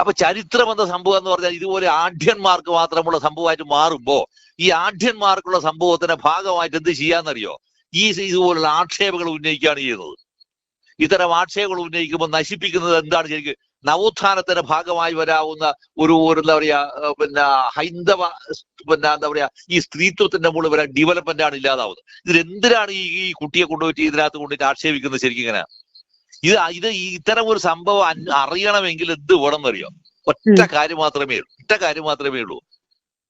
അപ്പൊ ചരിത്രം എന്ന സംഭവം എന്ന് പറഞ്ഞാൽ ഇതുപോലെ ആഢ്യന്മാർക്ക് മാത്രമുള്ള സംഭവമായിട്ട് മാറുമ്പോ ഈ ആഢ്യന്മാർക്കുള്ള സംഭവത്തിന്റെ ഭാഗമായിട്ട് എന്ത് ചെയ്യാന്നറിയോ? ഇതുപോലുള്ള ആക്ഷേപങ്ങൾ ഉന്നയിക്കുകയാണ് ചെയ്യുന്നത്. ഇത്തരം ആക്ഷേപങ്ങൾ ഉന്നയിക്കുമ്പോൾ നശിപ്പിക്കുന്നത് എന്താണ്? ശരിക്കും നവോത്ഥാനത്തിന്റെ ഭാഗമായി വരാവുന്ന ഒരു എന്താ പറയാ ഹൈന്ദവ എന്താ പറയാ ഈ സ്ത്രീത്വത്തിന്റെ മുകളിൽ വരാൻ ഡെവലപ്മെന്റ് ആണ് ഇല്ലാതാവുന്നത്. ഇതിലെന്തിനാണ് ഈ കുട്ടിയെ കൊണ്ടുപോയിട്ട് ഇതിനകത്ത് കൊണ്ടിട്ട് ആക്ഷേപിക്കുന്നത്? ശരിക്കും ഇങ്ങനെ ഇത്തരം ഒരു സംഭവം അറിയണമെങ്കിൽ എന്ത് വേണമെന്നറിയോ? ഒറ്റ കാര്യം മാത്രമേ ഉള്ളൂ.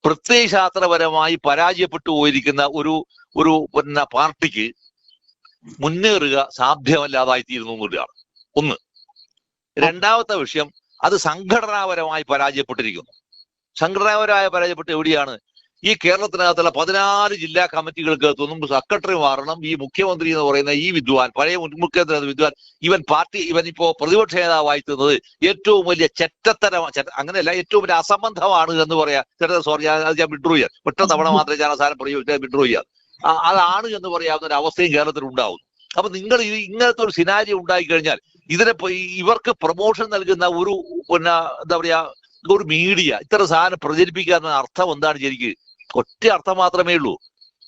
പ്രത്യയശാസ്ത്രപരമായി പരാജയപ്പെട്ടു പോയിരിക്കുന്ന ഒരു പാർട്ടിക്ക് മുന്നേറുക സാധ്യമല്ലാതായിത്തീരുന്നു എന്നുള്ളതാണ് ഒന്ന്. രണ്ടാമത്തെ വിഷയം, അത് സംഘടനാപരമായി പരാജയപ്പെട്ടിരിക്കുന്നു. സംഘടനാപരമായി പരാജയപ്പെട്ട് എവിടെയാണ്? ഈ കേരളത്തിനകത്തുള്ള 14 ജില്ലാ കമ്മിറ്റികൾക്കകത്തൊന്നും സെക്രട്ടറി മാറണം. ഈ മുഖ്യമന്ത്രി എന്ന് പറയുന്ന ഈ വിദ്വാൻ, പഴയ മുഖ്യമന്ത്രി വിദ്വാൻ, ഇവൻ ഇപ്പോ പ്രതിപക്ഷ നേതാവായി തീർന്നത് ഏറ്റവും വലിയ ചെറ്റത്തരം, അങ്ങനെയല്ല, ഏറ്റവും വലിയ അസംബന്ധമാണ് എന്ന് പറയാ. സോറി, ഞാൻ വിഡ്രോ ചെയ്യാം, ഒറ്റ തവണ മാത്രമേ ഞാൻ അവസാനം പ്രയോഗിച്ചാൽ വിഡ്രോ ചെയ്യാം. അതാണ് എന്ന് പറയാവുന്ന ഒരു അവസ്ഥയും കേരളത്തിൽ ഉണ്ടാവുന്നു. അപ്പൊ നിങ്ങൾ ഇങ്ങനത്തെ ഒരു സിനാരിയോ ഉണ്ടായി കഴിഞ്ഞാൽ ഇവർക്ക് പ്രൊമോഷൻ നൽകുന്ന ഒരു എന്താ പറയാ ഒരു മീഡിയ ഇത്തരം സാധനം പ്രചരിപ്പിക്കാന്ന അർത്ഥം എന്താണ്? ശരിക്ക് ഒറ്റ അർത്ഥം മാത്രമേ ഉള്ളൂ.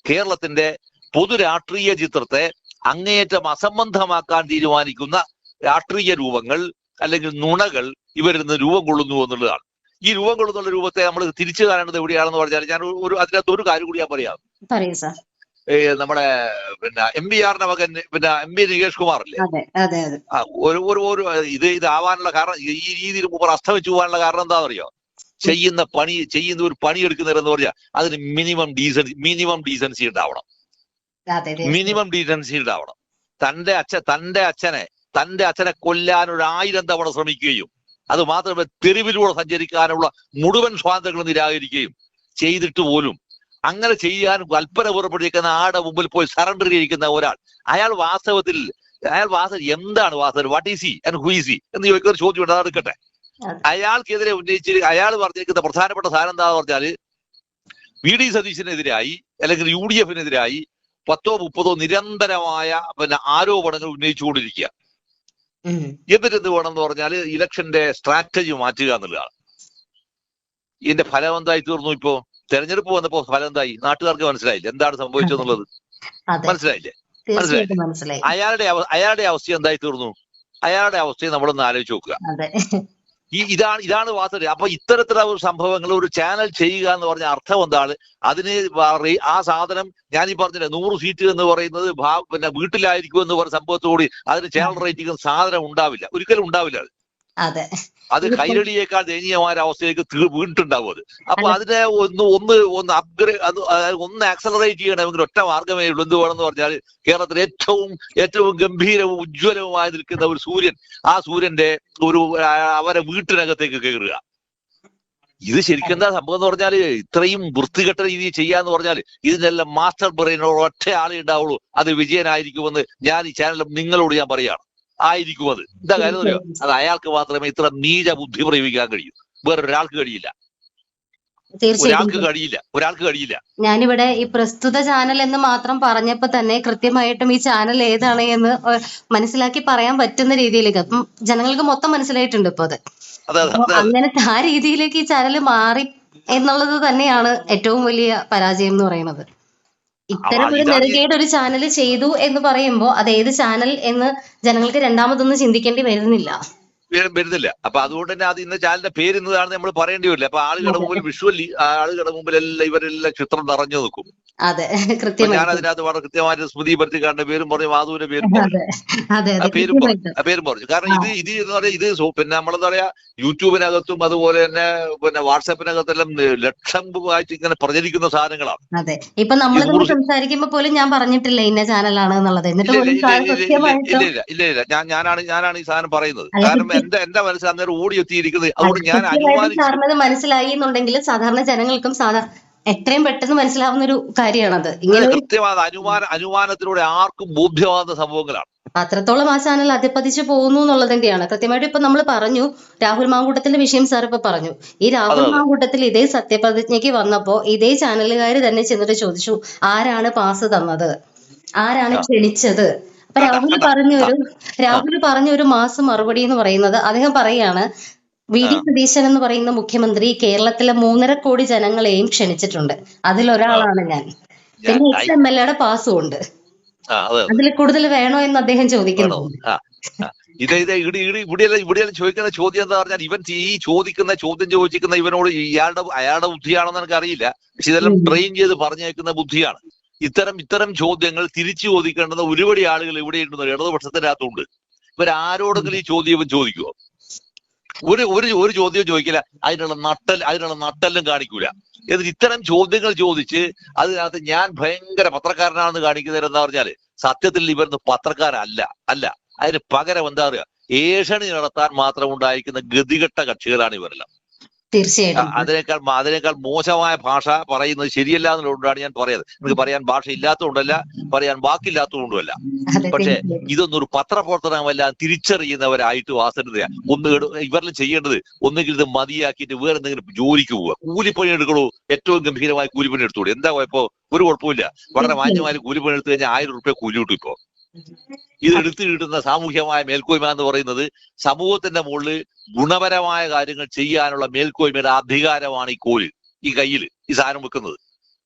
കേരളത്തിന്റെ പൊതു രാഷ്ട്രീയ ചിത്രത്തെ അങ്ങേയറ്റം അസംബന്ധമാക്കാൻ തീരുമാനിക്കുന്ന രാഷ്ട്രീയ രൂപങ്ങൾ അല്ലെങ്കിൽ നുണകൾ ഇവരിൽ നിന്ന് രൂപം കൊള്ളുന്നു എന്നുള്ളതാണ്. ഈ രൂപം കൊള്ളുന്നുള്ള രൂപത്തെ നമ്മൾ തിരിച്ചു കാണേണ്ടത് എവിടെയാണെന്ന് പറഞ്ഞാൽ, ഞാൻ അതിനകത്ത് ഒരു കാര്യം കൂടി ഞാൻ പറയാം. നമ്മുടെ MBR മകൻ MP നികേഷ് കുമാർ അല്ലേ, ഇത് ആവാനുള്ള കാരണം, ഈ രീതിയിൽ മുമ്പ് അസ്തമിച്ചു പോകാനുള്ള കാരണം എന്താണെന്ന് അറിയോ? ചെയ്യുന്ന ഒരു പണി എടുക്കുന്നവരെന്ന് പറഞ്ഞാൽ അതിന് മിനിമം ഡീസൻസി ഉണ്ടാവണം. തന്റെ അച്ഛനെ കൊല്ലാൻ 1000 തവണ ശ്രമിക്കുകയും അത് മാത്രമേ തെരുവിലൂടെ സഞ്ചരിക്കാനുള്ള മുഴുവൻ സ്വാതന്ത്ര്യങ്ങളും നിരാകരിക്കുകയും ചെയ്തിട്ട് പോലും അങ്ങനെ ചെയ്യാൻ കൽപ്പന പുറപ്പെടുവിക്കുന്ന ആടെ മുമ്പിൽ പോയി സറണ്ടർ ചെയ്യിക്കുന്ന ഒരാൾ, അയാൾ വാസ്തവത്തിൽ എന്താണ് വാസ്തവം? What is he and who is he എന്ന് ചോദിക്കുന്ന ഒരു ചോദ്യം ഉണ്ട്. അത് എടുക്കട്ടെ. അയാൾക്കെതിരെ അയാൾ പറഞ്ഞിരിക്കുന്ന പ്രധാനപ്പെട്ട സാധനം എന്താന്ന് പറഞ്ഞാല്, VD സതീശനെതിരായി അല്ലെങ്കിൽ UDF-നെതിരായി 10-30 നിരന്തരമായ ആരോപണങ്ങൾ ഉന്നയിച്ചുകൊണ്ടിരിക്കുക. എന്നിട്ട് എന്ത് വേണമെന്ന് പറഞ്ഞാൽ ഇലക്ഷന്റെ സ്ട്രാറ്റജി മാറ്റുക എന്നുള്ളതാണ്. ഇതിന്റെ ഫലം എന്തായി തീർന്നു? ഇപ്പോ തെരഞ്ഞെടുപ്പ് വന്നപ്പോ ഫലം എന്തായി? നാട്ടുകാർക്ക് മനസ്സിലായില്ല എന്താണ് സംഭവിച്ചെന്നുള്ളത്. മനസ്സിലായില്ലേ? അയാളുടെ അവസ്ഥ എന്തായി തീർന്നു? അയാളുടെ അവസ്ഥയെ നമ്മളൊന്ന് ആലോചിച്ച് നോക്കുക. ഇതാണ് വാസ്തവം. അപ്പൊ ഇത്തരത്തിലുള്ള സംഭവങ്ങൾ ഒരു ചാനൽ ചെയ്യുക എന്ന് പറഞ്ഞ അർത്ഥം എന്താണ്? അതിന് ആ സാധനം ഞാൻ ഈ പറഞ്ഞില്ല, 100 സീറ്റ് എന്ന് പറയുന്നത് വീട്ടിലായിരിക്കും എന്ന് പറഞ്ഞ സംഭവത്തോടി അതിന് ചാനൽ റേറ്റിംഗ് സാധനം ഉണ്ടാവില്ല, ഒരിക്കലും ഉണ്ടാവില്ല. അത് കൈരളിയേക്കാൾ ദയനീയമായ അവസ്ഥയിലേക്ക് വീണിട്ടുണ്ടാവും അത്. അപ്പൊ അതിനെ ഒന്ന് ആക്സലറേറ്റ് ചെയ്യണമെങ്കിൽ ഒറ്റ മാർഗമേ ഉള്ളൂ. എന്ത് വേണമെന്ന് പറഞ്ഞാൽ കേരളത്തിൽ ഏറ്റവും ഗംഭീരവും ഉജ്ജ്വലവുമായി നിൽക്കുന്ന ഒരു സൂര്യൻ, ആ സൂര്യന്റെ അവരെ വീട്ടിനകത്തേക്ക് കയറുക. ഇത് ശരിക്കും എന്താ സംഭവം എന്ന് പറഞ്ഞാല്, ഇത്രയും വൃത്തികെട്ട രീതിയിൽ ചെയ്യാന്ന് പറഞ്ഞാൽ ഇതിനെല്ലാം മാസ്റ്റർ ബ്രെയിനോട് ഒറ്റ ആളെ ഉണ്ടാവുള്ളൂ, അത് വിജയനായിരിക്കുമെന്ന് ഞാൻ ഈ ചാനൽ നിങ്ങളോട് ഞാൻ പറയാണ്. ആയിരിക്കും അത്. എന്താ കാര്യം അറിയോ? അത് അയാൾക്ക് മാത്രമേ ഇത്ര നീച ബുദ്ധി പ്രയോഗിക്കാൻ കഴിയൂ, വേറൊരാൾക്ക് കഴിയില്ല. ഒരാൾക്ക് കഴിയില്ല. ഞാനിവിടെ ഈ പ്രസ്തുത ചാനൽ എന്ന് മാത്രം പറഞ്ഞപ്പോ തന്നെ കൃത്യമായിട്ടും ഈ ചാനൽ ഏതാണ് എന്ന് മനസ്സിലാക്കി പറയാൻ പറ്റുന്ന രീതിയിലേക്ക് അപ്പം ജനങ്ങൾക്ക് മൊത്തം മനസ്സിലായിട്ടുണ്ട് ഇപ്പൊ അത്. അങ്ങനത്തെ ആ രീതിയിലേക്ക് ഈ ചാനൽ മാറി എന്നുള്ളത് തന്നെയാണ് ഏറ്റവും വലിയ പരാജയം എന്ന് പറയുന്നത്. ഇത്തരം ഒരു നെറുകേട് ഒരു ചാനൽ ചെയ്തു എന്ന് പറയുമ്പോ അത് ഏത് ചാനൽ എന്ന് ജനങ്ങൾക്ക് രണ്ടാമതൊന്നും ചിന്തിക്കേണ്ടി വരുന്നില്ല. അപ്പൊ അതുകൊണ്ട് തന്നെ അത് ഇന്ന് ചാനലിന്റെ പേര് ഇന്നതാണെന്ന് നമ്മൾ പറയേണ്ടി വരില്ല. അപ്പൊ ആളുകളുടെ മുമ്പിൽ വിഷ്വലി ആളുകളുടെ മുമ്പിലെല്ലാം ഇവരെല്ലാം ചിത്രം നിറഞ്ഞു നിൽക്കും. ഞാൻ അതിനകത്ത് വളരെ കൃത്യമായിട്ട് സ്മൃതി പരുത്തിക്കാരന്റെ പേരും പറഞ്ഞു, മാധുവിന്റെ പേരും പറഞ്ഞു. കാരണം ഇത് എന്ന് പറയാ, ഇത് നമ്മളെന്താ പറയാ, യൂട്യൂബിനകത്തും അതുപോലെ തന്നെ വാട്സാപ്പിനകത്തെല്ലാം ലക്ഷമായിട്ട് ഇങ്ങനെ പ്രചരിക്കുന്ന സാധനങ്ങളാണ്. അതെ, ഇപ്പൊ നമ്മൾ സംസാരിക്കുമ്പോ പോലും ഞാൻ പറഞ്ഞിട്ടില്ല ഇന്ന ചാനലാണ് എന്നുള്ളത്. ഇല്ല, ഞാനാണ് ഈ സാധനം പറയുന്നത്. കാരണം എന്റെ മനസ്സിൽ അന്നേരം ഓടിയെത്തിയിരിക്കുന്നത്. അതുകൊണ്ട് ഞാൻ അനുമാനിച്ചു മനസ്സിലായി എന്നുണ്ടെങ്കിൽ സാധാരണ ജനങ്ങൾക്കും എത്രയും പെട്ടെന്ന് മനസ്സിലാവുന്ന ഒരു കാര്യമാണത്. ഇങ്ങനെ കൃത്യമായ അനുമാനത്തിലൂടെ ആർക്കും ബോധ്യമാകുന്ന സംഭവങ്ങളാണ്. അത്രത്തോളം ആ ചാനൽ അധപ്പതിച്ചു പോകുന്നു എന്നുള്ളത് തന്നെയാണ്. കൃത്യമായിട്ട് ഇപ്പൊ നമ്മൾ പറഞ്ഞു, രാഹുൽ മാങ്കൂട്ടത്തിന്റെ വിഷയം സാർ ഇപ്പൊ പറഞ്ഞു. ഈ രാഹുൽ മാങ്കൂട്ടത്തിൽ ഇതേ സത്യപ്രതിജ്ഞയ്ക്ക് വന്നപ്പോ ഇതേ ചാനലുകാർ തന്നെ ചെന്നിട്ട് ചോദിച്ചു, ആരാണ് പാസ് തന്നത്, ആരാണ് ക്ഷണിച്ചത്. അപ്പൊ രാഹുൽ പറഞ്ഞ ഒരു മാസം മറുപടി എന്ന് പറയുന്നത്, അദ്ദേഹം പറയാണ്, VD സതീശൻ എന്ന് പറയുന്ന മുഖ്യമന്ത്രി കേരളത്തിലെ 3.5 കോടി ജനങ്ങളെയും ക്ഷണിച്ചിട്ടുണ്ട്, അതിലൊരാളാണ് ഞാൻ. പിന്നെ XMLA പാസും ഉണ്ട്, അതിൽ കൂടുതൽ വേണോ എന്ന് അദ്ദേഹം ചോദിക്കുന്നു. ഇവിടെ ചോദിക്കുന്ന ചോദ്യം എന്താ പറഞ്ഞാൽ, ഇവൻ ഈ ചോദ്യം ചോദിക്കുന്ന ഇവനോട് അയാളുടെ ബുദ്ധിയാണെന്ന് എനിക്ക് അറിയില്ല, പക്ഷെ ഇതെല്ലാം ട്രെയിൻ ചെയ്ത് പറഞ്ഞേക്കുന്ന ബുദ്ധിയാണ്. ഇത്തരം ചോദ്യങ്ങൾ തിരിച്ചു ചോദിക്കേണ്ടുന്ന ഒരുപടി ആളുകൾ ഇവിടെ ഉണ്ടെന്ന് ഇടതുപക്ഷത്തിനകത്തുണ്ട്. ഇവരാരോടെങ്കിലും ഈ ചോദ്യം ഇവൻ ചോദിക്കുമോ? ഒരു ചോദ്യം ചോദിക്കില്ല, അതിനുള്ള നട്ടെല്ലും കാണിക്കൂല. എന്നിട്ട് ഇത്തരം ചോദ്യങ്ങൾ ചോദിച്ച് അതിനകത്ത് ഞാൻ ഭയങ്കര പത്രക്കാരനാണെന്ന് കാണിക്കുന്നവരെന്താ പറഞ്ഞാല് സത്യത്തിൽ ഇവരൊന്നും പത്രക്കാരല്ല. അതിന് പകരം എന്താ പറയുക, ഏഷണി നടത്താൻ മാത്രം ഉണ്ടായിരിക്കുന്ന ഗതികെട്ട കക്ഷികളാണ് ഇവരെല്ലാം. തീർച്ചയായിട്ടും അതിനേക്കാൾ മോശമായ ഭാഷ പറയുന്നത് ശരിയല്ല എന്നുള്ളതുകൊണ്ടാണ് ഞാൻ പറയുന്നത്. നിങ്ങൾക്ക് പറയാൻ ഭാഷ ഇല്ലാത്തതുകൊണ്ടല്ല, പറയാൻ വാക്കില്ലാത്തതുകൊണ്ടുമല്ല. പക്ഷെ ഇതൊന്നും ഒരു പത്രപ്രവർത്തനമല്ല, തിരിച്ചറിയുന്നവരായിട്ട് വാസനത ഇവരെല്ലാം ചെയ്യേണ്ടത് ഒന്നുകിൽ ഇത് മതിയാക്കിയിട്ട് വേറെ എന്തെങ്കിലും ജോലിക്ക് പോവുക, കൂലിപ്പണി എടുക്കണോ, ഏറ്റവും ഗംഭീരമായ കൂലിപ്പണി എടുത്തോളൂ. എന്താ കുഴപ്പം? ഒരു കുഴപ്പമില്ല. വളരെ മാന്യമായ കൂലിപ്പണി എടുത്തു കഴിഞ്ഞാൽ 1000 രൂപ കൂലി കിട്ടും. ഇപ്പോ ഇത് എടുത്തു കിട്ടുന്ന സാമൂഹ്യമായ മേൽക്കോയ്മ എന്ന് പറയുന്നത് സമൂഹത്തിന്റെ മുകളിൽ ഗുണപരമായ കാര്യങ്ങൾ ചെയ്യാനുള്ള മേൽക്കോയ്മയുടെ അധികാരമാണ് ഈ കോല്, ഈ കയ്യിൽ ഈ സാധനം വെക്കുന്നത്.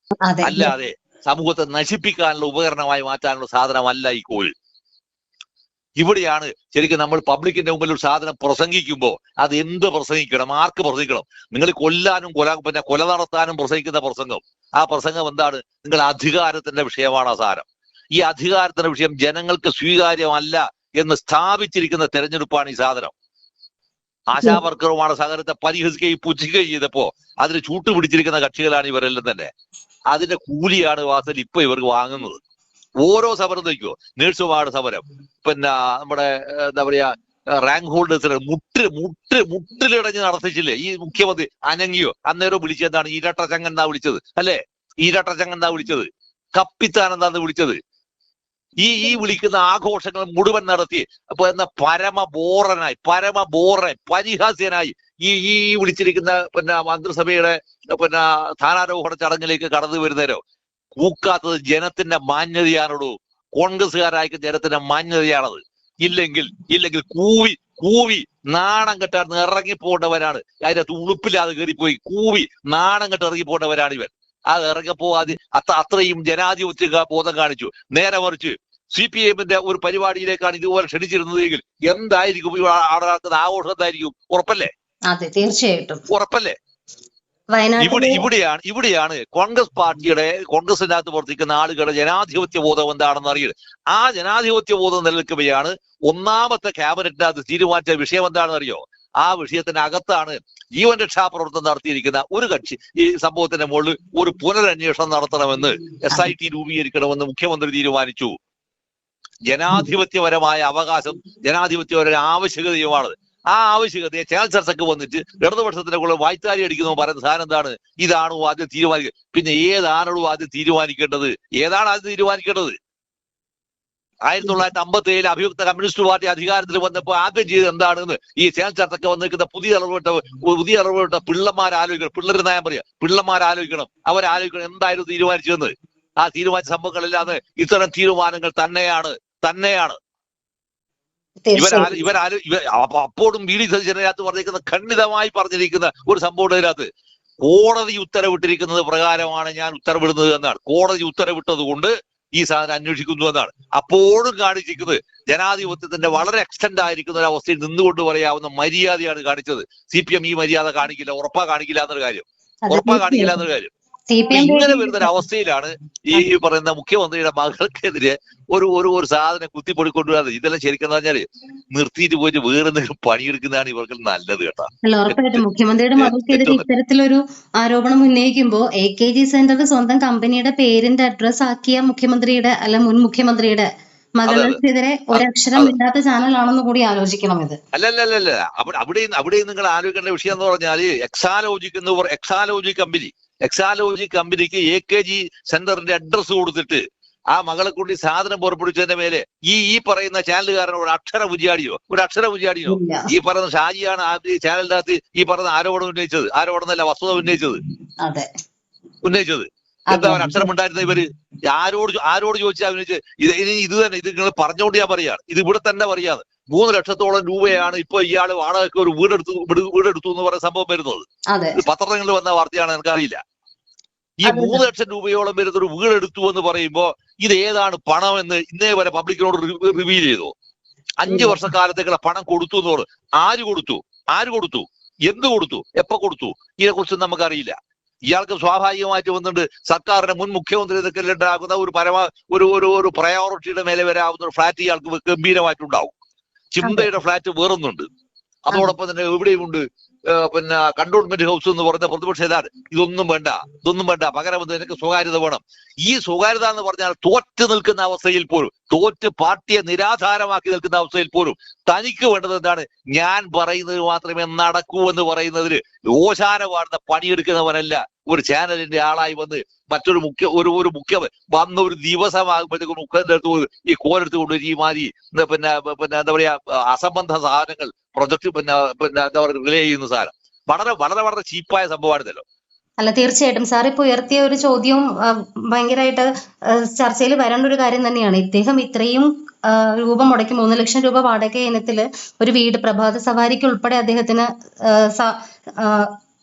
അല്ലാതെ സമൂഹത്തെ നശിപ്പിക്കാനുള്ള ഉപകരണമായി മാറ്റാനുള്ള സാധനമല്ല ഈ കോല്. ഇവിടെയാണ് ശരിക്കും നമ്മൾ പബ്ലിക്കിന്റെ മുമ്പിൽ ഒരു സാധനം പ്രസംഗിക്കുമ്പോൾ അത് എന്ത് പ്രസംഗിക്കണം, ആർക്ക് പ്രസംഗിക്കണം? നിങ്ങൾ കൊല്ലാനും കൊല നടത്താനും പ്രസംഗിക്കുന്ന പ്രസംഗം, ആ പ്രസംഗം എന്താണ്? നിങ്ങൾ അധികാരത്തിന്റെ വിഷയമാണ് ആ സാധനം. ഈ അധികാരത്തിന്റെ വിഷയം ജനങ്ങൾക്ക് സ്വീകാര്യമല്ല എന്ന് സ്ഥാപിച്ചിരിക്കുന്ന തെരഞ്ഞെടുപ്പാണ് ഈ സാധനം. ആശാവർക്കറുമാണ് സമരത്തെ പരിഹസിക്കുകയും പുച്ഛിക്കുകയും ചെയ്തപ്പോ അതിന് ചൂട്ടുപിടിച്ചിരിക്കുന്ന കക്ഷികളാണ് ഇവരെല്ലാം തന്നെ. അതിന്റെ കൂലിയാണ് വാസൽ ഇപ്പൊ ഇവർക്ക് വാങ്ങുന്നത്. ഓരോ സമരം നോക്കിയോ, നേഴ്സുമാരുടെ സമരം, പിന്നെ നമ്മുടെ എന്താ പറയാ റാങ്ക് ഹോൾഡേഴ്സിന് മുട്ടിലിടഞ്ഞ് നടത്തിച്ചില്ലേ ഈ മുഖ്യമന്ത്രി? അനങ്ങിയോ? അന്നേരം വിളിച്ചെന്താണ്? ഇരട്ടച്ചങ്ങൻ എന്നാ വിളിച്ചത് അല്ലേ? ഇരട്ടച്ചങ്ങൻ എന്നാ വിളിച്ചത്, കപ്പിത്താൻ എന്താന്ന് വിളിച്ചത്. ഈ വിളിക്കുന്ന ആഘോഷങ്ങൾ മുഴുവൻ നടത്തി അപ്പൊ എന്ന പരമബോറനായി പരിഹാസ്യനായി ഈ വിളിച്ചിരിക്കുന്ന പിന്നെ മന്ത്രിസഭയുടെ പിന്നെ സ്ഥാനാരോഹണ ചടങ്ങിലേക്ക് കടന്നു വരുന്നവരോ കൂക്കാത്തത് ജനത്തിന്റെ മാന്യതയാണോടോ. കോൺഗ്രസ്സുകാരായിരിക്കും ജനത്തിന്റെ മാന്യതയാണത്. ഇല്ലെങ്കിൽ കൂവി നാണം കെട്ടാൻ ഇറങ്ങിപ്പോണ്ടവരാണ്. അതിനകത്ത് ഉളുപ്പില്ലാതെ കയറിപ്പോയി കൂവി നാണം കെട്ട് ഇറങ്ങിപ്പോണ്ടവരാണ് ഇവൻ. അത് ഇറങ്ങപ്പോ അത്രയും ജനാധിപത്യ ബോധം കാണിച്ചു. നേരെ മറിച്ച് CPM-ന്റെ ഒരു പരിപാടിയിലേക്കാണ് ഇതുപോലെ ക്ഷണിച്ചിരുന്നതെങ്കിൽ എന്തായിരിക്കും അവിടെ നടക്കുന്ന ആഘോഷം? എന്തായിരിക്കും? ഉറപ്പല്ലേ? അതെ, തീർച്ചയായിട്ടും ഉറപ്പല്ലേ? ഇവിടെയാണ് കോൺഗ്രസിനകത്ത് പ്രവർത്തിക്കുന്ന ആളുകളുടെ ജനാധിപത്യ ബോധം എന്താണെന്ന് അറിയുന്നത്. ആ ജനാധിപത്യ ബോധം നിലനിൽക്കുകയാണ് ഒന്നാമത്തെ ക്യാബിനറ്റിനകത്ത് തീരുമാനിച്ച വിഷയം എന്താണെന്ന് അറിയോ? ആ വിഷയത്തിനകത്താണ് ജീവൻ രക്ഷാപ്രവർത്തനം നടത്തിയിരിക്കുന്ന ഒരു കക്ഷി ഈ സംഭവത്തിന്റെ മുകളിൽ ഒരു പുനരന്വേഷണം നടത്തണമെന്ന് SIT രൂപീകരിക്കണമെന്ന് മുഖ്യമന്ത്രി തീരുമാനിച്ചു. ജനാധിപത്യപരമായ അവകാശം, ജനാധിപത്യപരമായ ആവശ്യകതയുമാണ്. ആ ആവശ്യകതയെ ചാനൽ ചർച്ചക്ക് വന്നിട്ട് ഇടതുപക്ഷത്തിന്റെ കൂടെ വായ്ത്താരി അടിക്കുന്നു പറയുന്ന സാധനം എന്താണ്? ഇതാണോ ആദ്യം തീരുമാനിക്കുക? പിന്നെ ഏതാണോ ആദ്യം തീരുമാനിക്കേണ്ടത്? 1957 അഭിയുക്ത കമ്മ്യൂണിസ്റ്റ് പാർട്ടി അധികാരത്തിൽ വന്നപ്പോൾ ആദ്യം ചെയ്തത് എന്താണെന്ന് ഈ ചാനൽ ചർച്ചക്ക് വന്നിരിക്കുന്ന പുതിയ അറിവുപെട്ട പിള്ളമാരാലോചിക്കണം. അവരാലോചിക്കണം എന്തായിരുന്നു തീരുമാനിച്ചതെന്ന്. ആ തീരുമാനിച്ച സംഭവങ്ങളില്ലാതെ ഇത്തരം തീരുമാനങ്ങൾ തന്നെയാണ്. അപ്പോഴും BD സതീശനകത്ത് പറഞ്ഞിരിക്കുന്ന ഖണ്ഡിതമായി പറഞ്ഞിരിക്കുന്ന ഒരു സംഭവം ഇതിനകത്ത് കോടതി ഉത്തരവിട്ടിരിക്കുന്നത് പ്രകാരമാണ് ഞാൻ ഉത്തരവിടുന്നത് എന്നാണ്. കോടതി ഉത്തരവിട്ടത് കൊണ്ട് ഈ സാധനം അന്വേഷിക്കുന്നു എന്നാണ്. അപ്പോഴും കാണിച്ചിരിക്കുന്നത് ജനാധിപത്യത്തിന്റെ വളരെ എക്സ്റ്റെൻഡ് ആയിരിക്കുന്ന ഒരു അവസ്ഥയിൽ നിന്നുകൊണ്ട് പറയാവുന്ന മര്യാദയാണ് കാണിച്ചത്. CPM ഈ മര്യാദ കാണിക്കില്ല, ഉറപ്പാ കാണിക്കില്ല എന്നൊരു കാര്യം. ഇങ്ങനെ വരുന്ന ഒരു അവസ്ഥയിലാണ് ഈ പറയുന്ന മുഖ്യമന്ത്രിയുടെ മകൾക്കെതിരെ ഒരു സാധനം കുത്തിപ്പൊടിക്കൊണ്ടുവരാതെ. ഇതെല്ലാം ശരിക്കും പറഞ്ഞാല് നിർത്തിയിട്ട് പോയിട്ട് വേറെ എന്തെങ്കിലും പണിയെടുക്കുന്നതാണ് ഇവർക്ക് നല്ലത് കേട്ടോ. ഉറപ്പായിട്ടും മുഖ്യമന്ത്രിയുടെ മകൾക്കെതിരെ ഇത്തരത്തിലൊരു ആരോപണം ഉന്നയിക്കുമ്പോൾ AKG സെന്റർ സ്വന്തം കമ്പനിയുടെ പേരിന്റെ അഡ്രസ് ആക്കിയ മുഖ്യമന്ത്രിയുടെ മുൻ മുഖ്യമന്ത്രിയുടെ മകൾക്കെതിരെ ഒരക്ഷരം ഇല്ലാത്ത ചാനലാണെന്ന് കൂടി ആലോചിക്കണം. ഇത് അല്ലല്ല അവിടെയും നിങ്ങൾ ആലോചിക്കേണ്ട വിഷയം എന്ന് പറഞ്ഞാല് എക്സാലോജി കമ്പനിക്ക് AKG സെന്ററിന്റെ അഡ്രസ് കൊടുത്തിട്ട് ആ മകളെ കൂടി സാധനം പുറപ്പെടുവിച്ചതിന്റെ മേലെ ഈ പറയുന്ന ചാനലുകാരൻ ഒരു അക്ഷരം ഉജിയാടിയോ? ഈ പറയുന്ന ഷാജിയാണ് ആ ചാനലിന്റെ അകത്ത് ഈ പറയുന്ന ആരോപണം എന്നല്ല വസ്തുത ഉന്നയിച്ചത്. എന്താ ഒരു അക്ഷരം ഉണ്ടായിരുന്ന ഇവര് ആരോട് ചോദിച്ചാൽ ഉന്നയിച്ച് ഇത് തന്നെ നിങ്ങൾ പറഞ്ഞുകൊണ്ട് ഞാൻ പറയാണ്. ഇത് ഇവിടെ തന്നെ പറയാന്ന്. 3 ലക്ഷത്തോളം രൂപയാണ് ഇപ്പൊ ഇയാള് വാടകയ്ക്ക് ഒരു വീടെടുത്തു എന്ന് പറയുന്ന സംഭവം വരുന്നത്. പത്രങ്ങളിൽ വന്ന വാർത്തയാണ്, എനിക്കറിയില്ല. ഈ 3 ലക്ഷം രൂപയോളം വരുന്ന ഒരു വീടെടുത്തു എന്ന് പറയുമ്പോ ഇത് ഏതാണ് പണം എന്ന് ഇന്നേ വരെ പബ്ലിക്കിനോട് റിവീൽ ചെയ്തു. 5 വർഷക്കാലത്തേക്കുള്ള പണം കൊടുത്തു എന്ന് പറഞ്ഞു. ആര് കൊടുത്തു, എന്ത് കൊടുത്തു, എപ്പോ കൊടുത്തു, ഇതിനെക്കുറിച്ച് നമുക്കറിയില്ല. ഇയാൾക്ക് സ്വാഭാവികമായിട്ട് വന്നിട്ട് സർക്കാരിന്റെ മുൻ മുഖ്യമന്ത്രി ഇതൊക്കെ ഉണ്ടാകുന്ന ഒരു പ്രയോറിറ്റിയുടെ മേലെ വരാവുന്ന ഒരു ഫ്ലാറ്റ് ഇയാൾക്ക് ഗംഭീരമായിട്ടുണ്ടാവും. ചിന്തയുടെ ഫ്ലാറ്റ് വേറൊന്നുണ്ട്. അതോടൊപ്പം തന്നെ എവിടെയുമുണ്ട് പിന്നെ കണ്ടോൺമെന്റ് ഹൗസ് എന്ന് പറഞ്ഞ പ്രതിപക്ഷ നേതാവ് ഇതൊന്നും വേണ്ട, പകരം നിനക്ക് സ്വകാര്യത വേണം. ഈ സ്വകാര്യത എന്ന് പറഞ്ഞാൽ തോറ്റ് നിൽക്കുന്ന അവസ്ഥയിൽ പോലും, തോറ്റ് പാർട്ടിയെ നിരാധാരമാക്കി നിൽക്കുന്ന അവസ്ഥയിൽ പോലും തനിക്ക് വേണ്ടത് എന്താണ്? ഞാൻ പറയുന്നത് മാത്രമേ നടക്കൂ എന്ന് പറയുന്നതിന് ഓശാന പാടുന്ന പണിയെടുക്കുന്നവനല്ല ഒരു ചാനലിന്റെ ആളായി വന്ന് മറ്റൊരു മുഖ്യ വന്ന ഒരു ദിവസമാകുമ്പോഴത്തേക്കും മുഖ്യത്തെ ഈ കോലെടുത്ത് കൊണ്ട് ഈ മാതിരി പിന്നെ എന്താ പറയാ അസംബന്ധ സാധനങ്ങൾ പ്രൊജക്ട് പിന്നെ എന്താ പറയുക റിലേ ചെയ്യുന്ന സാധനം വളരെ വളരെ വളരെ ചീപ്പായ സംഭവമാണിതല്ലോ. അല്ല, തീർച്ചയായിട്ടും സാർ ഇപ്പൊ ഉയർത്തിയ ഒരു ചോദ്യവും ഭയങ്കരമായിട്ട് ചർച്ചയിൽ വരേണ്ട ഒരു കാര്യം തന്നെയാണ്. ഇദ്ദേഹം ഇത്രയും രൂപ മുടക്കി 3 ലക്ഷം രൂപ വാടക ഇനത്തില് ഒരു വീട് പ്രഭാത സവാരിക്ക് ഉൾപ്പെടെ അദ്ദേഹത്തിന്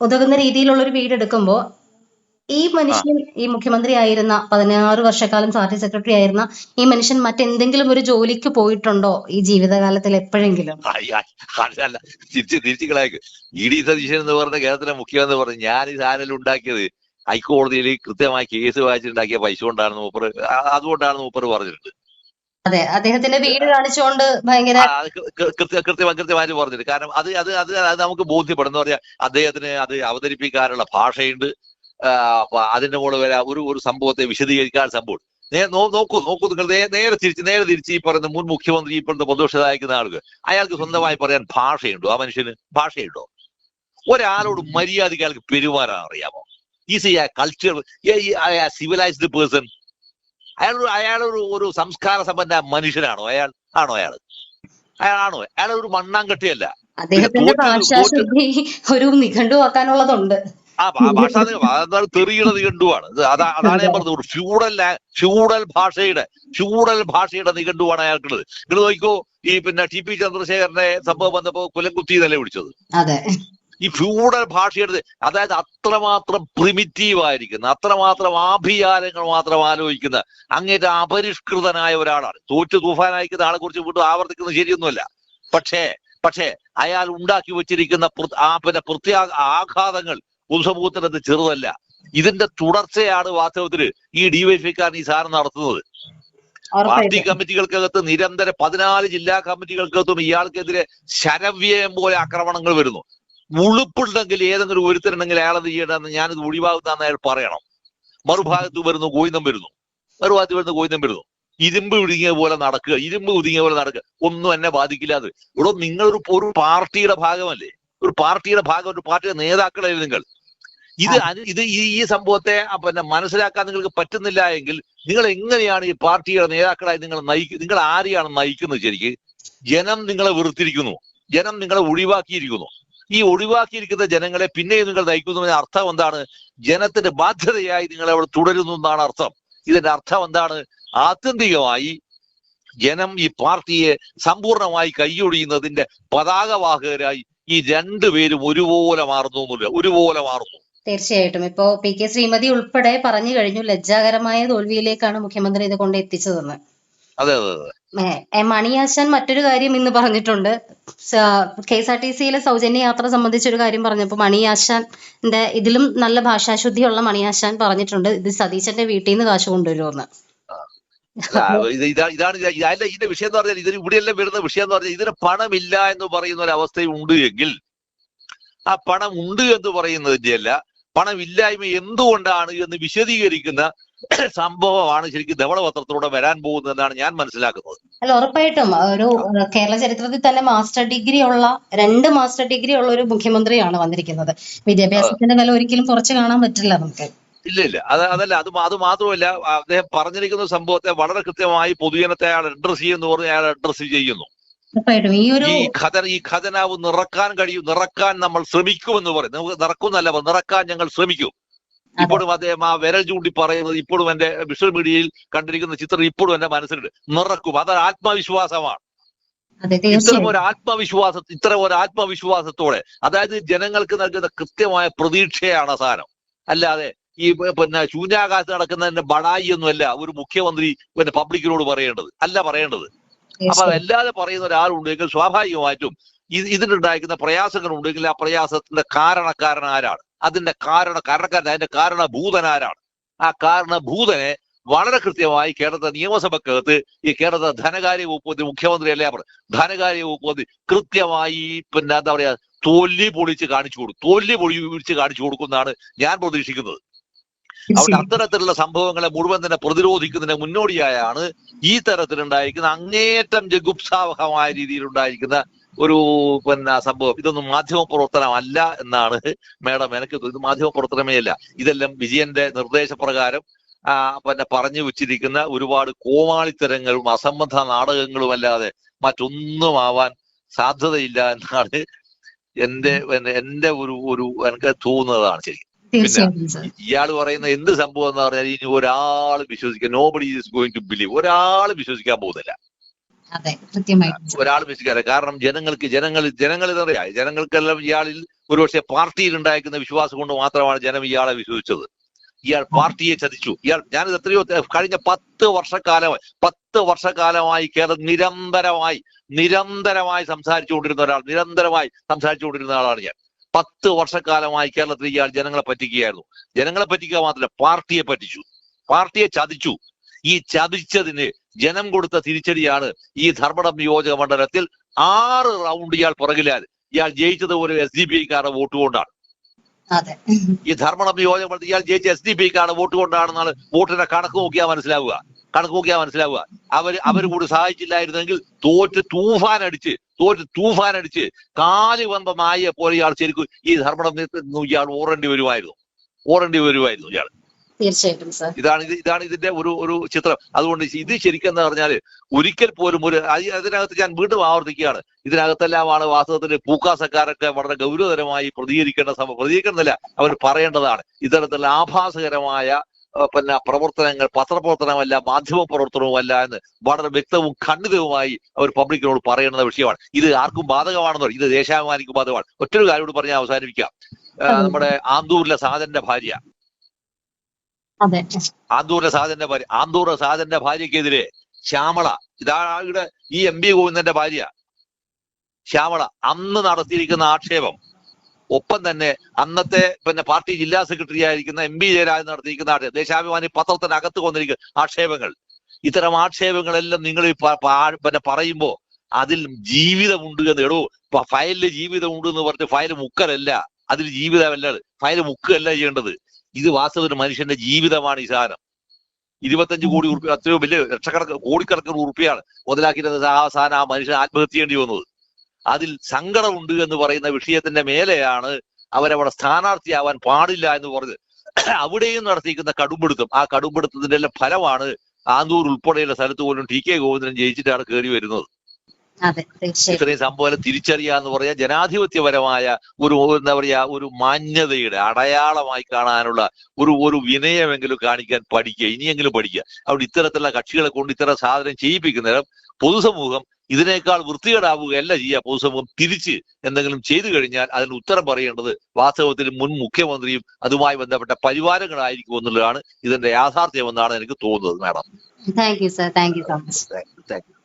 ഉതകുന്ന രീതിയിലുള്ള ഒരു വീട് എടുക്കുമ്പോ ഈ മനുഷ്യൻ, ഈ മുഖ്യമന്ത്രി ആയിരുന്ന 16 വർഷക്കാലം പാർട്ടി സെക്രട്ടറി ആയിരുന്ന ഈ മനുഷ്യൻ മറ്റെന്തെങ്കിലും ഒരു ജോലിക്ക് പോയിട്ടുണ്ടോ ഈ ജീവിതകാലത്തിൽ എപ്പോഴെങ്കിലും? അല്ല, തിരിച്ചു കളയാക്ക്. ഇ.ഡി. സതീശൻ എന്ന് പറഞ്ഞ കേരളത്തിലെ മുഖ്യമന്ത്രി പറഞ്ഞു, ഞാൻ ഈ ചാനൽ ഉണ്ടാക്കിയത് ഹൈക്കോടതിയിൽ കൃത്യമായി കേസ് വായിച്ചുണ്ടാക്കിയ പൈസ കൊണ്ടാണെന്ന് അതുകൊണ്ടാണെന്ന് മൂപ്പർ പറഞ്ഞിട്ടുണ്ട്. അതെ, അദ്ദേഹത്തിന്റെ വീട് കാണിച്ചുകൊണ്ട് ഭയങ്കര കൃത്യമായിട്ട് പറഞ്ഞിട്ടുണ്ട്. കാരണം അത് നമുക്ക് ബോധ്യപ്പെടുന്ന പറഞ്ഞാൽ അദ്ദേഹത്തിന് അത് അവതരിപ്പിക്കാനുള്ള ഭാഷയുണ്ട്. അതിന്റെ കൂടെ വരെ ഒരു സംഭവത്തെ വിശദീകരിക്കാൻ സംഭവം നോക്കൂ നിങ്ങൾ നേരെ തിരിച്ച് ഈ പറയുന്ന മുൻ മുഖ്യമന്ത്രി ഇപ്പോഴത്തെ പ്രതിപക്ഷ നയിക്കുന്ന ആളുകൾ അയാൾക്ക് സ്വന്തമായി പറയാൻ ഭാഷയുണ്ടോ? ആ മനുഷ്യന് ഭാഷയുണ്ടോ? ഒരാളോട് മര്യാദയ്ക്ക് അയാൾക്ക് പെരുമാറാൻ അറിയാമോ? Is A culture civilised person? അയാളൊരു സംസ്കാര സമ്പന്ന മനുഷ്യനാണോ? അയാൾ ഒരു മണ്ണാങ്കട്ടിയല്ല. അദ്ദേഹത്തിന്റെ ഭാഷാശുദ്ധി ഒരു നിഘണ്ടുവാക്കാനുള്ളതുണ്ട്. ഭാഷ തെറിയുടെ നിഘണ്ടുവാണ്. അതാണ് ഞാൻ പറഞ്ഞത്. ഫ്യൂഡൽ ഭാഷയുടെ നിഘണ്ടുവാണ് അയാൾക്കുള്ളത്. നിങ്ങൾ നോക്കിക്കോ, ഈ പിന്നെ ടി പി ചന്ദ്രശേഖരന്റെ സംഭവം വന്നപ്പോ കുലംകുത്തി എന്നല്ലേ വിളിച്ചത്. ഈ ഫ്യൂഡൽ ഭാഷയുടെ, അതായത് അത്രമാത്രം പ്രിമിറ്റീവ് ആയിരിക്കുന്ന, അത്രമാത്രം ആഭിചാരങ്ങൾ മാത്രം ആലോചിക്കുന്ന അങ്ങേറ്റ അപരിഷ്കൃതനായ ഒരാളാണ്. തൂഫാനായിരിക്കുന്ന ആളെ കുറിച്ച് വീണ്ടും ആവർത്തിക്കുന്നത് ശരിയൊന്നുമല്ല. പക്ഷേ അയാൾ ഉണ്ടാക്കി വെച്ചിരിക്കുന്ന പിന്നെ ആഘാതങ്ങൾ പൊതുസമൂഹത്തിനത് ചെറുതല്ല. ഇതിന്റെ തുടർച്ചയാണ് വാസ്തവത്തിൽ ഈ ഡിവൈഎഫ്ഐക്കാരൻ ഈ സാധനം നടത്തുന്നത്. പാർട്ടി കമ്മിറ്റികൾക്കകത്ത് നിരന്തരം 14 ജില്ലാ കമ്മിറ്റികൾക്കകത്തും ഇയാൾക്കെതിരെ ശരവ്യം പോലെ ആക്രമണങ്ങൾ വരുന്നു. ഉളുപ്പുണ്ടെങ്കിൽ ഏതെങ്കിലും ഒരുത്തരുണ്ടെങ്കിൽ അയാളത് ചെയ്യണമെന്ന്, ഞാനിത് ഒഴിവാകുന്നതെന്ന് അയാൾ പറയണം. മറുഭാഗത്ത് വരുന്നു ഗോവിന്ദം വരുന്നു. ഇരുമ്പ് ഒതുങ്ങിയ പോലെ നടക്കുക. ഒന്നും എന്നെ ബാധിക്കില്ലാതെ. ഇവിടെ നിങ്ങളൊരു പാർട്ടിയുടെ ഭാഗമല്ലേ? ഒരു പാർട്ടിയുടെ നേതാക്കളല്ലേ നിങ്ങൾ? ഈ സംഭവത്തെ പിന്നെ മനസ്സിലാക്കാൻ നിങ്ങൾക്ക് പറ്റുന്നില്ല എങ്കിൽ നിങ്ങൾ എങ്ങനെയാണ് ഈ പാർട്ടിയുടെ നേതാക്കളായി നിങ്ങൾ ആരെയാണ് നയിക്കുന്നത്? ശരിക്ക് ജനം നിങ്ങളെ വെറുത്തിരിക്കുന്നു, ജനം നിങ്ങളെ ഒഴിവാക്കിയിരിക്കുന്നു. ഈ ഒഴിവാക്കിയിരിക്കുന്ന ജനങ്ങളെ പിന്നെയും നിങ്ങൾ നയിക്കുന്നതിന് അർത്ഥം എന്താണ്? ജനത്തിന്റെ ബാധ്യതയായി നിങ്ങൾ അവിടെ തുടരുന്നു എന്നാണ് അർത്ഥം. ഇതിന്റെ അർത്ഥം എന്താണ്? ആത്യന്തികമായി ജനം ഈ പാർട്ടിയെ സമ്പൂർണമായി കൈയൊഴിയുന്നതിന്റെ പതാകവാഹകരായി ഈ രണ്ടുപേരും ഒരുപോലെ മാറുന്നു. തീർച്ചയായിട്ടും. ഇപ്പോ പി കെ ശ്രീമതി ഉൾപ്പെടെ പറഞ്ഞു കഴിഞ്ഞു, ലജ്ജാകരമായ തോൽവിയിലേക്കാണ് മുഖ്യമന്ത്രി ഇത് കൊണ്ട് എത്തിച്ചതെന്ന്. അതെ. മണിയാശാൻ മറ്റൊരു കാര്യം ഇന്ന് പറഞ്ഞിട്ടുണ്ട്. KSRTCയിലെ സൗജന്യ യാത്ര സംബന്ധിച്ച ഒരു കാര്യം പറഞ്ഞപ്പോൾ മണിയാശാന്റെ ഇതിലും നല്ല ഭാഷാശുദ്ധിയുള്ള മണിയാശാൻ പറഞ്ഞിട്ടുണ്ട്, ഇത് സതീശന്റെ വീട്ടിൽ നിന്ന് കാശ് കൊണ്ടുവരുമെന്ന്. ഇതാണ് ഇതിന്റെ വിഷയം എന്ന് പറഞ്ഞാൽ, ഇതിന് ഇവിടെയെല്ലാം വരുന്ന വിഷയം എന്ന് പറഞ്ഞാൽ, ഇതിന് പണമില്ല എന്ന് പറയുന്ന ഒരു അവസ്ഥയുണ്ട് എങ്കിൽ ആ പണം ഉണ്ട് എന്ന് പറയുന്നതിന്റെ അല്ല, പണമില്ലായ്മ എന്തുകൊണ്ടാണ് എന്ന് വിശദീകരിക്കുന്ന സംഭവമാണ് ശരിക്കും ധവളപത്രത്തിലൂടെ വരാൻ പോകുന്നതെന്നാണ് ഞാൻ മനസ്സിലാക്കുന്നത്. അല്ല, ഉറപ്പായിട്ടും ഒരു കേരള ചരിത്രത്തിൽ തന്നെ 2 മാസ്റ്റർ ഡിഗ്രി ഉള്ള ഒരു മുഖ്യമന്ത്രിയാണ് വന്നിരിക്കുന്നത്. വിദ്യാഭ്യാസത്തിന്റെ വില ഒരിക്കലും കുറച്ച് കാണാൻ പറ്റില്ല നമുക്ക്. ഇല്ല. അതല്ല, അത് മാത്രമല്ല, അദ്ദേഹം പറഞ്ഞിരിക്കുന്ന സംഭവത്തെ വളരെ കൃത്യമായി പൊതുജനത്തെ അയാൾ അഡ്രസ് ചെയ്യുന്നു പറഞ്ഞ് അയാൾ അഡ്രസ് ചെയ്യുന്നു. ഈ ഖജനാവ് നിറക്കാൻ നമ്മൾ ശ്രമിക്കുമെന്ന് പറയും. നമുക്ക് നിറക്കാൻ ഞങ്ങൾ ശ്രമിക്കും. ഇപ്പോഴും അദ്ദേഹം ആ വിരൽ ചൂണ്ടി പറയുന്നത് ഇപ്പോഴും എന്റെ വിഷ്വൽ മീഡിയയിൽ കണ്ടിരിക്കുന്ന ചിത്രം ഇപ്പോഴും എന്റെ മനസ്സിലുണ്ട്. നിറക്കും. അതൊരു ആത്മവിശ്വാസമാണ്. ഇത്തരം ഒരു ആത്മവിശ്വാസത്തോടെ, അതായത് ജനങ്ങൾക്ക് നൽകുന്ന കൃത്യമായ പ്രതീക്ഷയാണ് സാധനം. അല്ലാതെ ഈ പിന്നെ ശൂന്യാകാശത്ത് നടക്കുന്നതിന്റെ ബടായി ഒന്നുമല്ല ഒരു മുഖ്യമന്ത്രി പിന്നെ പബ്ലിക്കിനോട് പറയേണ്ടത്. അപ്പൊ അതല്ലാതെ പറയുന്ന ഒരാളുണ്ടെങ്കിൽ സ്വാഭാവികമായിട്ടും ഇതിനുണ്ടായിരിക്കുന്ന പ്രയാസങ്ങൾ ഉണ്ടെങ്കിൽ ആ പ്രയാസത്തിന്റെ കാരണക്കാരൻ ആരാണ്? അതിന്റെ കാരണക്കാരൻ, അതിന്റെ കാരണഭൂതൻ ആരാണ്? ആ കാരണഭൂതനെ വളരെ കൃത്യമായി കേരളത്തെ നിയമസഭക്കകത്ത് ഈ കേരളത്തെ ധനകാര്യ വകുപ്പ് മുഖ്യമന്ത്രി അല്ലേ ധനകാര്യ വകുപ്പ് കൃത്യമായി പിന്നെ എന്താ പറയാ തോല്ലി പൊളിച്ച് കാണിച്ചു കൊടുക്കുന്നതാണ് ഞാൻ പ്രതീക്ഷിക്കുന്നത്. അവിടെ അത്തരത്തിലുള്ള സംഭവങ്ങളെ മുഴുവൻ തന്നെ പ്രതിരോധിക്കുന്നതിന് മുന്നോടിയായാണ് ഈ തരത്തിലുണ്ടായിരിക്കുന്ന അങ്ങേയറ്റം ജഗുപ്സാവഹമായ രീതിയിലുണ്ടായിരിക്കുന്ന ഒരു പിന്നെ സംഭവം. ഇതൊന്നും മാധ്യമ പ്രവർത്തനമല്ല എന്നാണ് മേഡം എനിക്ക് ഇത് മാധ്യമ പ്രവർത്തനമേ അല്ല. ഇതെല്ലാം വിജയന്റെ നിർദ്ദേശപ്രകാരം പിന്നെ പറഞ്ഞു വെച്ചിരിക്കുന്ന ഒരുപാട് കോമാളിത്തരങ്ങളും അസംബന്ധ നാടകങ്ങളും അല്ലാതെ മറ്റൊന്നും ആവാൻ സാധ്യതയില്ല എന്നാണ് എന്റെ ഒരു എനിക്ക് തോന്നുന്നതാണ് ശരി. പിന്നെ ഇയാൾ പറയുന്ന എന്ത് സംഭവം എന്ന് പറഞ്ഞാൽ ഇനി ഒരാൾ വിശ്വസിക്കാൻ nobody is going to believe. ഒരാൾ വിശ്വസിക്കാൻ പോകുന്നില്ല, ഒരാൾ വിശ്വസിക്കാറില്ല. കാരണം ജനങ്ങൾ ഇതറിയാം. ജനങ്ങൾക്കെല്ലാം ഇയാളിൽ ഒരുപക്ഷെ പാർട്ടിയിൽ ഉണ്ടായിരിക്കുന്ന വിശ്വാസം കൊണ്ട് മാത്രമാണ് ജനം ഇയാളെ വിശ്വസിച്ചത്. ഇയാൾ പാർട്ടിയെ ചതിച്ചു. ഞാനിത് എത്രയോ കഴിഞ്ഞ 10 വർഷക്കാലമായി കേരളം നിരന്തരമായി സംസാരിച്ചുകൊണ്ടിരുന്ന ആളാണ് ഞാൻ. 10 വർഷക്കാലമായി കേരളത്തിൽ ഇയാൾ ജനങ്ങളെ പറ്റിക്കുകയായിരുന്നു. ജനങ്ങളെ പറ്റിക്കുക മാത്രമല്ല, പാർട്ടിയെ പറ്റിച്ചു, പാർട്ടിയെ ചതിച്ചു. ഈ ചതിച്ചതിന് ജനം കൊടുത്ത തിരിച്ചടിയാണ് ഈ ധർമ്മടം നിയോജക മണ്ഡലത്തിൽ 6 റൗണ്ട് ഇയാൾ പുറകിലാണ്. ഇയാൾ ജയിച്ചത് ഒരു SDPIക്കാരുടെ വോട്ട് കൊണ്ടാണ്. ഈ ധർമ്മടം നിയോജക മണ്ഡലത്തിൽ ഇയാൾ ജയിച്ച SDPIക്കാരുടെ വോട്ട് കൊണ്ടാണെന്നാണ് വോട്ടിന്റെ കണക്ക് നോക്കിയാൽ മനസ്സിലാവുക. അവർ കൂടി സഹായിച്ചില്ലായിരുന്നെങ്കിൽ തോറ്റ് തൂഫാനടിച്ച് കാലി വന്ന നായെ പോലെ ഇയാൾ ശരിക്കും ഈ ധർമ്മടം ഇയാൾ ഓടേണ്ടി വരുമായിരുന്നു ഇയാൾ. തീർച്ചയായിട്ടും സർ, ഇതാണ് ഇതിന്റെ ഒരു ചിത്രം. അതുകൊണ്ട് ഇത് ശരിക്കും പറഞ്ഞാല് ഒരിക്കൽ പോലും അതിനകത്ത് ഞാൻ വീണ്ടും ആവർത്തിക്കുകയാണ്, ഇതിനകത്തെല്ലാമാണ് വാസ്തവത്തിൽ പൂക്കാസക്കാരൊക്കെ വളരെ ഗൗരവതരമായി പ്രതികരിക്കുന്നില്ല, അവർ പറയേണ്ടതാണ്. ഇത്തരത്തിലുള്ള ആഭാസകരമായ പിന്നെ പ്രവർത്തനങ്ങൾ പത്രപ്രവർത്തനമല്ല, മാധ്യമ പ്രവർത്തനവുമല്ല എന്ന് വളരെ വ്യക്തവും ഖണ്ഡിതവുമായി അവർ പബ്ലിക്കിനോട് പറയേണ്ട വിഷയമാണ്. ഇത് ആർക്കും ബാധകമാണെന്നോ, ഇത് ദേശാഭിമാനിക്ക് ബാധകമാണ്. ഒറ്റൊരു കാര്യം പറഞ്ഞ് അവസാനിപ്പിക്കാം. നമ്മുടെ ആന്തൂരിലെ സാജന്റെ ഭാര്യക്കെതിരെ ശ്യാമള, ഇതാണ് ഈ MP ഗോവിന്ദന്റെ ഭാര്യ ശ്യാമള അന്ന് നടത്തിയിരിക്കുന്ന ആക്ഷേപം, ഒപ്പം തന്നെ അന്നത്തെ പിന്നെ പാർട്ടി ജില്ലാ സെക്രട്ടറി ആയിരിക്കുന്ന MP ജയരാജൻ നടത്തിയിരിക്കുന്ന ദേശാഭിമാനി പത്രത്തിനകത്ത് വന്നിരിക്കുന്ന ആക്ഷേപങ്ങൾ, ഇത്തരം ആക്ഷേപങ്ങളെല്ലാം നിങ്ങൾ പിന്നെ പറയുമ്പോ അതിൽ ജീവിതമുണ്ട് എന്ന്. ഫയലില് ജീവിതമുണ്ട് എന്ന് പറഞ്ഞിട്ട് ഫയൽ മുക്കലല്ല, അതിൽ ജീവിതമല്ല, ഫയൽ മുക്കല്ല ചെയ്യേണ്ടത്. ഇത് വാസ്തവത്തിൽ മനുഷ്യന്റെ ജീവിതമാണ്. ഈ സാധനം 25 കോടി ഉറുപ്പ്യ, അത്രയോ വലിയ കോടിക്കണക്കിന് ഉറുപ്പ്യാണ് മുതലാക്കിയിരുന്നത്. ആ സാധനം ആ മനുഷ്യൻ ആത്മഹത്യ ചെയ്യേണ്ടി വന്നത്. അതിൽ സങ്കടമുണ്ട് എന്ന് പറയുന്ന വിഷയത്തിന്റെ മേലെയാണ് അവരവിടെ സ്ഥാനാർത്ഥിയാവാൻ പാടില്ല എന്ന് പറഞ്ഞത്. അവിടെയും നടത്തിയിരിക്കുന്ന കടുംപിടുത്തം, ആ കടുംപിടുത്തത്തിന്റെ എല്ലാം ഫലമാണ് ആന്തൂർ ഉൾപ്പെടെയുള്ള സ്ഥലത്ത് പോലും TK ഗോവിന്ദൻ ജയിച്ചിട്ടാണ് കയറി വരുന്നത്. ഇത്രയും സംഭവം തിരിച്ചറിയാന്ന് പറയാ ജനാധിപത്യപരമായ എന്താ പറയാ ഒരു മാന്യതയുടെ അടയാളമായി കാണാനുള്ള ഒരു വിനയമെങ്കിലും കാണിക്കാൻ പഠിക്കുക, ഇനിയെങ്കിലും പഠിക്കുക. അവിടെ ഇത്തരത്തിലുള്ള കക്ഷികളെ കൊണ്ട് ഇത്തരം സാധനം ചെയ്യിപ്പിക്കുന്നേരം പൊതുസമൂഹം ഇതിനേക്കാൾ വൃത്തികേടാവുകയല്ല ചെയ്യുക. പൊതുസമൂഹം തിരിച്ച് എന്തെങ്കിലും ചെയ്തു കഴിഞ്ഞാൽ അതിന് ഉത്തരം പറയേണ്ടത് വാസ്തവത്തിൽ മുൻ മുഖ്യമന്ത്രിയും അതുമായി ബന്ധപ്പെട്ട പരിവാരങ്ങളായിരിക്കും എന്നുള്ളതാണ് ഇതിന്റെ യാഥാർത്ഥ്യമെന്നാണ് എനിക്ക് തോന്നുന്നത്. Madam, thank you sir, thank you so much. Thank you.